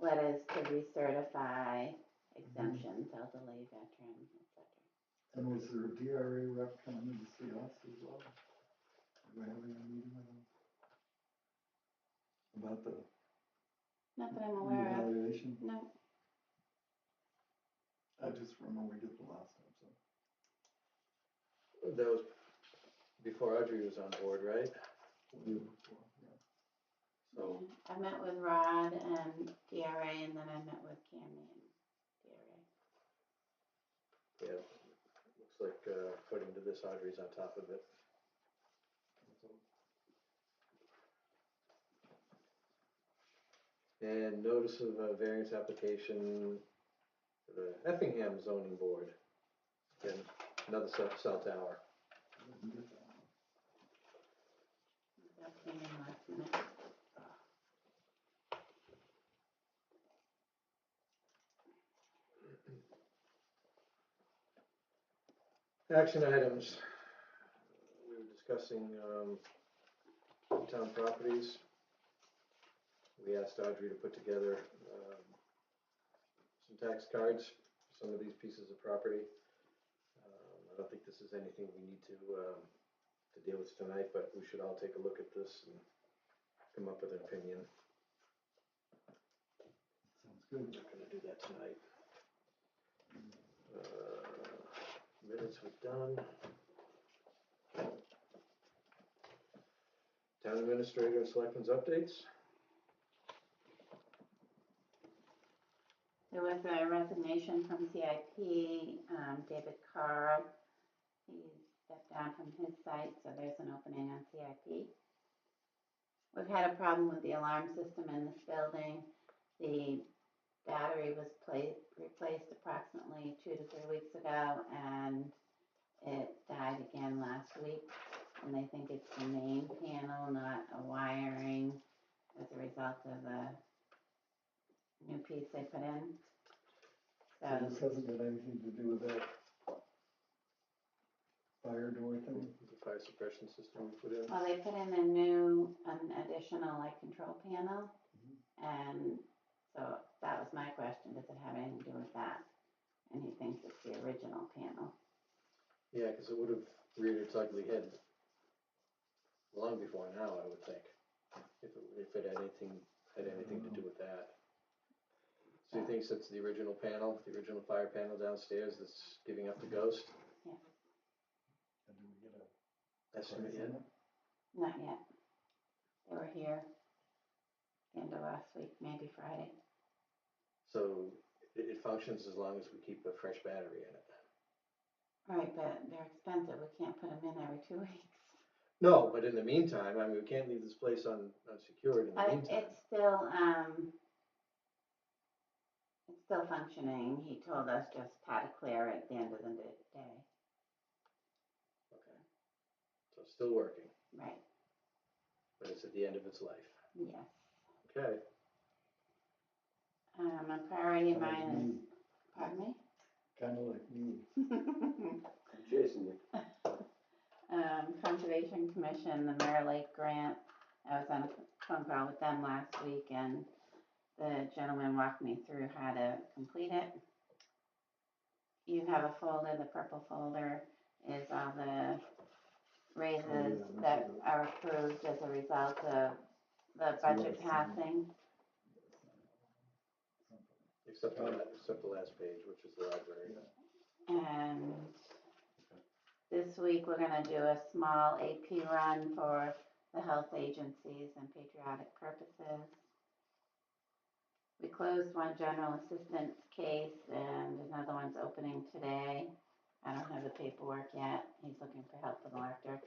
Speaker 5: letters to recertify exemptions, elderly, veterans, etc.
Speaker 3: And was there a DRA rep coming to see us as well? Are we having a meeting with them? About the
Speaker 5: Not that I'm aware of.
Speaker 3: reevaluation?
Speaker 5: No.
Speaker 3: I just remember we did the last time, so.
Speaker 1: That was before Audrey was on board, right?
Speaker 3: Way before, yeah.
Speaker 1: So,
Speaker 5: I met with Rod and DRA, and then I met with Cammie and DRA.
Speaker 1: yeah, looks like according to this, Audrey's on top of it. And notice of a variance application for the Effingham zoning board. Again, another cell tower.
Speaker 3: I didn't get that one.
Speaker 5: That came in last minute.
Speaker 1: Action items. discussing, town properties. We asked Audrey to put together, some tax cards for some of these pieces of property. I don't think this is anything we need to deal with tonight, but we should all take a look at this and come up with an opinion.
Speaker 3: Sounds good.
Speaker 1: I'm not gonna do that tonight. Minutes were done. Town administrator and selectmen's updates.
Speaker 5: There was a resignation from CIP, David Carl, he stepped down from his site, so there's an opening on CIP. We've had a problem with the alarm system in this building. The battery was replaced approximately 2 to 3 weeks ago, and it died again last week. And they think it's the main panel, not a wiring, as a result of the new piece they put in.
Speaker 3: So this hasn't got anything to do with that fire door thing?
Speaker 1: The fire suppression system we put in.
Speaker 5: Well, they put in an additional like control panel, and so that was my question, does it have anything to do with that? And he thinks it's the original panel.
Speaker 1: Yeah, because it would have reared its ugly head long before now, I would think, if it had anything to do with that. So he thinks it's the original panel, the original fire panel downstairs that's giving up the ghost?
Speaker 5: Yes.
Speaker 3: And do we get a
Speaker 1: Estimate
Speaker 3: price
Speaker 1: yet?
Speaker 3: on it?
Speaker 5: Not yet. They were here the end of last week, maybe Friday.
Speaker 1: So it functions as long as we keep a fresh battery in it.
Speaker 5: Right, but they're expensive, we can't put them in every 2 weeks.
Speaker 1: No, but in the meantime, I mean, we can't leave this place unsecured in the
Speaker 5: But
Speaker 1: meantime.
Speaker 5: it's still functioning. He told us just how to clear it at the end of the day.
Speaker 1: Okay. So it's still working,
Speaker 5: Right,
Speaker 1: but it's at the end of its life.
Speaker 5: yes.
Speaker 1: Okay.
Speaker 5: A priority of
Speaker 3: Kinda like
Speaker 5: mine is,
Speaker 3: me.
Speaker 5: pardon me?
Speaker 3: Kinda like me.
Speaker 8: I'm chasing you.
Speaker 5: Conservation Commission, the Mirror Lake grant, I was on a phone call with them last week, and the gentleman walked me through how to complete it. You have a folder, the purple folder is all the raises that are approved as a result of the budget passing.
Speaker 1: Except the last page, which is the library.
Speaker 5: And this week, we're gonna do a small AP run for the health agencies and patriotic purposes. We closed one general assistance case, and another one's opening today. I don't have the paperwork yet. He's looking for help with electric.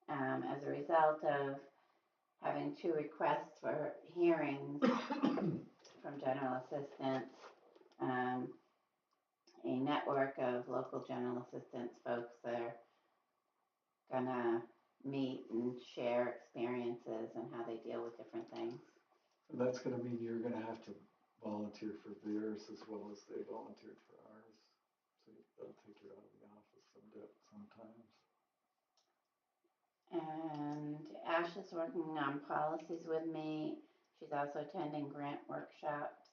Speaker 5: As a result of having 2 requests for hearings from general assistance, a network of local general assistance folks that are gonna meet and share experiences and how they deal with different things.
Speaker 3: And that's gonna mean you're gonna have to volunteer for theirs as well as they volunteered for ours. So that'll take you out of the office sometimes.
Speaker 5: And Ash is working on policies with me. She's also attending grant workshops.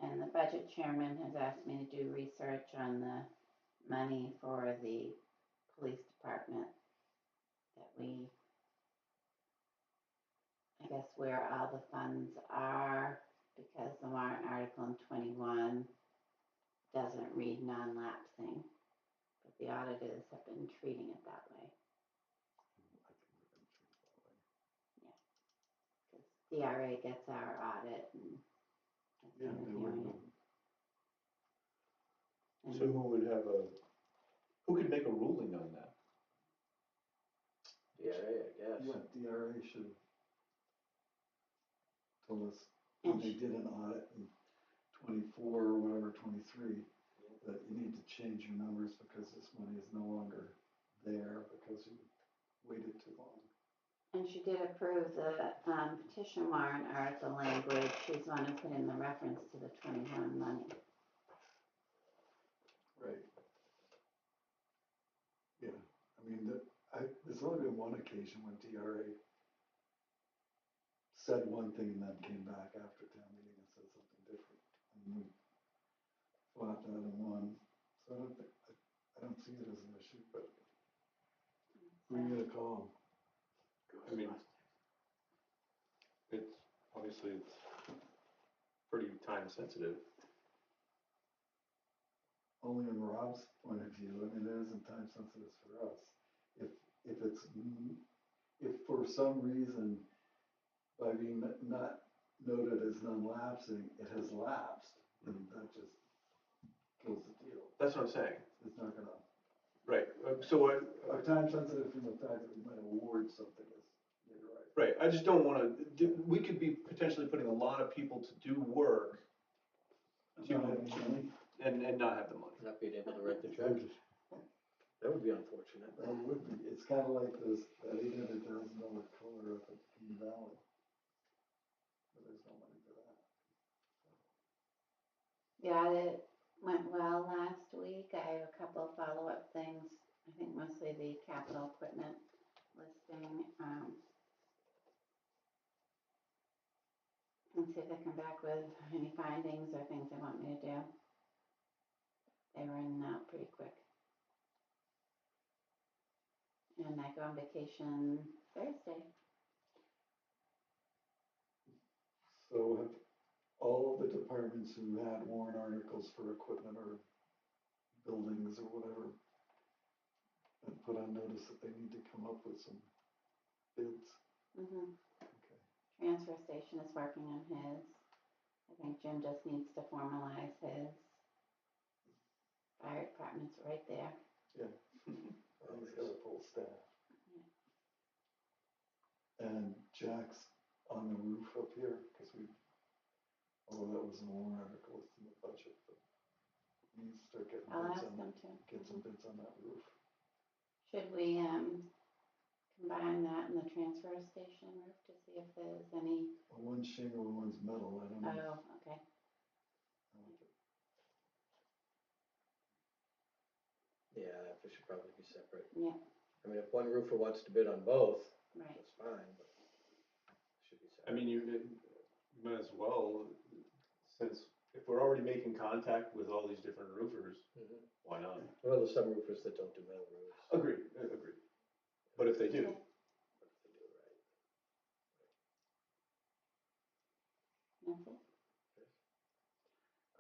Speaker 5: And the budget chairman has asked me to do research on the money for the police department that I guess where all the funds are, because the warrant article in 21 doesn't read non-lapsing, but the auditors have been treating it that way. Because DRA gets our audit and is
Speaker 3: Yeah,
Speaker 5: kind of
Speaker 3: they
Speaker 5: viewing
Speaker 3: would.
Speaker 5: it.
Speaker 2: So who could make a ruling on that?
Speaker 1: DRA, I guess.
Speaker 3: Yeah, DRA should have told us when they did an audit in 24 or whatever, 23, that you need to change your numbers because this money is no longer there because you waited too long.
Speaker 5: And she did approve the petition warrant article language. She's the one who put in the reference to the 21 money.
Speaker 3: Right. Yeah, I mean, There's only been one occasion when DRA said one thing and then came back after town meeting and said something different. And we fought that and won. So I don't see it as an issue, but who are you gonna call?
Speaker 2: I mean, it's, obviously it's pretty time sensitive.
Speaker 3: Only in Rob's point of view, I mean, it isn't time sensitive for us. If it's, if for some reason, by being not noted as non-lapsing, it has lapsed, then that just kills the deal.
Speaker 2: That's what I'm saying.
Speaker 3: It's not gonna,
Speaker 2: Right, so what,
Speaker 3: our time sensitive from the fact that we might award something is, you're right.
Speaker 2: right, I just don't wanna, we could be potentially putting a lot of people to do work
Speaker 3: Not having money,
Speaker 2: and not have the money.
Speaker 1: Not being able to write the check, that would be unfortunate.
Speaker 3: that would be, it's kinda like this, that $800,000 color up at King Valley. But there's no money for that.
Speaker 5: Yeah, it went well last week. I have a couple follow-up things. I think mostly the capital equipment listing. And see if they come back with any findings or things they want me to do. They were in and out pretty quick. And I go on vacation Thursday.
Speaker 3: So have all of the departments who had warrant articles for equipment or buildings or whatever and put on notice that they need to come up with some bids?
Speaker 5: Mm-hmm.
Speaker 3: Okay.
Speaker 5: Transfer station is working on his. I think Jim just needs to formalize his. Fire department's right there.
Speaker 3: Yeah. Well, he's got a full staff. And Jack's on the roof up here, because although that was an warrant article, it's in the budget, but we need to start getting
Speaker 5: I'll
Speaker 3: bids
Speaker 5: ask
Speaker 3: on,
Speaker 5: them to.
Speaker 3: get some bids on that roof.
Speaker 5: Should we combine that and the transfer station roof to see if there's any?
Speaker 3: Well, one's shingle and one's metal, I don't know.
Speaker 5: Oh, okay.
Speaker 1: Yeah, that should probably be separate.
Speaker 5: Yeah.
Speaker 1: I mean, if one roofer wants to bid on both,
Speaker 5: Right.
Speaker 1: that's fine, but it should be
Speaker 2: I
Speaker 1: separate.
Speaker 2: mean, you might as well, since if we're already making contact with all these different roofers,
Speaker 1: Mhm.
Speaker 2: why not?
Speaker 1: Well, there's some roofers that don't do metal roofs.
Speaker 2: Agreed. But if they do,
Speaker 5: Okay.
Speaker 1: But if they do it right.
Speaker 5: That's it.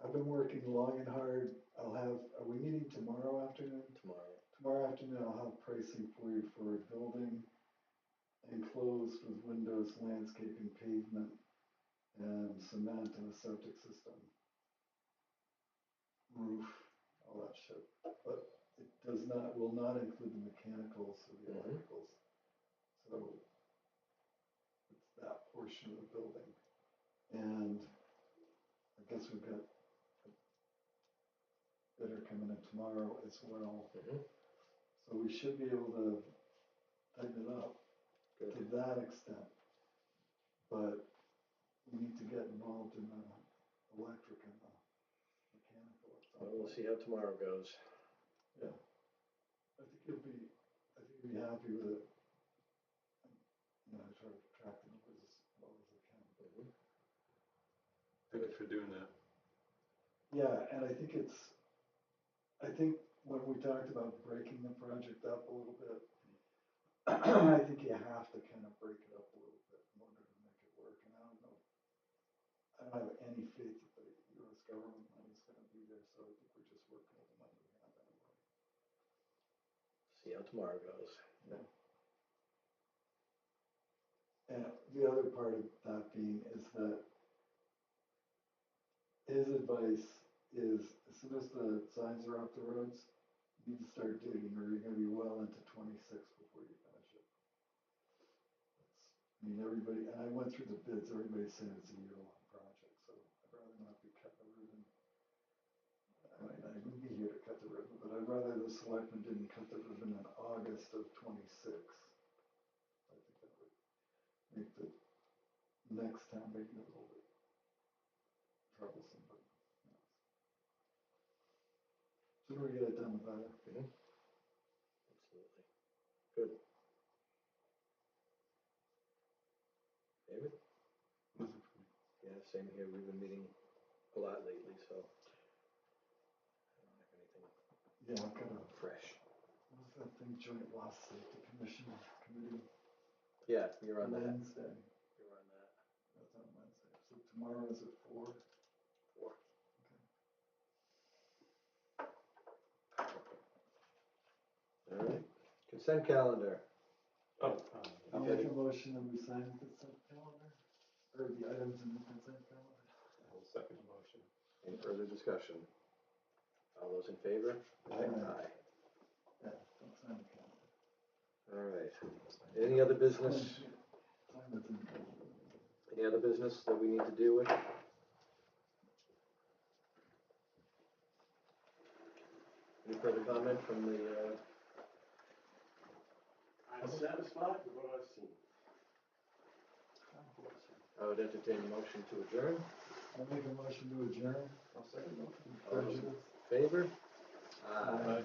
Speaker 3: I've been working long and hard. Are we meeting tomorrow afternoon?
Speaker 1: Tomorrow.
Speaker 3: Tomorrow afternoon, I'll have pricing for you for a building enclosed with windows, landscaping, pavement, and cement and a septic system. Roof, all that shit. But it will not include the mechanicals or the electricals. So it's that portion of the building. And I guess we've got a bidder coming in tomorrow as well. So we should be able to tighten it up to that extent. But we need to get involved in the electric and the mechanical at some
Speaker 1: Well, we'll
Speaker 3: point.
Speaker 1: see how tomorrow goes.
Speaker 3: Yeah. I think you'll be happy with it. You know, I try to track the numbers as well as I can.
Speaker 2: thank you for doing that.
Speaker 3: Yeah, and I think when we talked about breaking the project up a little bit, I think you have to kind of break it up a little bit in order to make it work. And I don't have any faith that the US government money is gonna be there, so I think we're just working with the money we have anyway.
Speaker 1: See how tomorrow goes.
Speaker 3: Yeah. And the other part of that being is that his advice is, as soon as the signs are off the roads, you need to start digging, or you're gonna be well into 26 before you finish it. I mean, everybody, and I went through the bids, everybody's saying it's a year-long project, so I'd rather not be cutting the ribbon. I mean, I would be here to cut the ribbon, but I'd rather the selectmen didn't cut the ribbon in August of 26. I think that would make the next town meeting a little bit troublesome, but you know. Sooner we get it done, the better.
Speaker 1: Absolutely. Good. same here, we've been meeting a lot lately, so. I don't have anything
Speaker 3: Yeah, I've got a,
Speaker 1: fresh.
Speaker 3: what's that thing, Joint Loss Safety Commission Committee,
Speaker 1: Yeah, you're on that,
Speaker 3: Wednesday,
Speaker 1: you're on that.
Speaker 3: that's on Wednesday, so tomorrow is at 4?
Speaker 1: 4. All right, consent calendar.
Speaker 8: Oh,
Speaker 3: I'll make a motion that we sign the consent calendar, or the items in the consent calendar.
Speaker 8: I'll second the motion.
Speaker 1: Any further discussion? All those in favor?
Speaker 3: Aye. Yeah, don't sign the calendar.
Speaker 1: All right, any other business,
Speaker 3: Sign what's in there.
Speaker 1: any other business that we need to deal with? Any further comment from the,
Speaker 8: I'm satisfied with what I've seen.
Speaker 1: I would entertain a motion to adjourn.
Speaker 3: I'll make a motion to adjourn.
Speaker 8: I'll second the motion.
Speaker 1: All those in
Speaker 3: Prejudice.
Speaker 1: favor?
Speaker 3: Aye.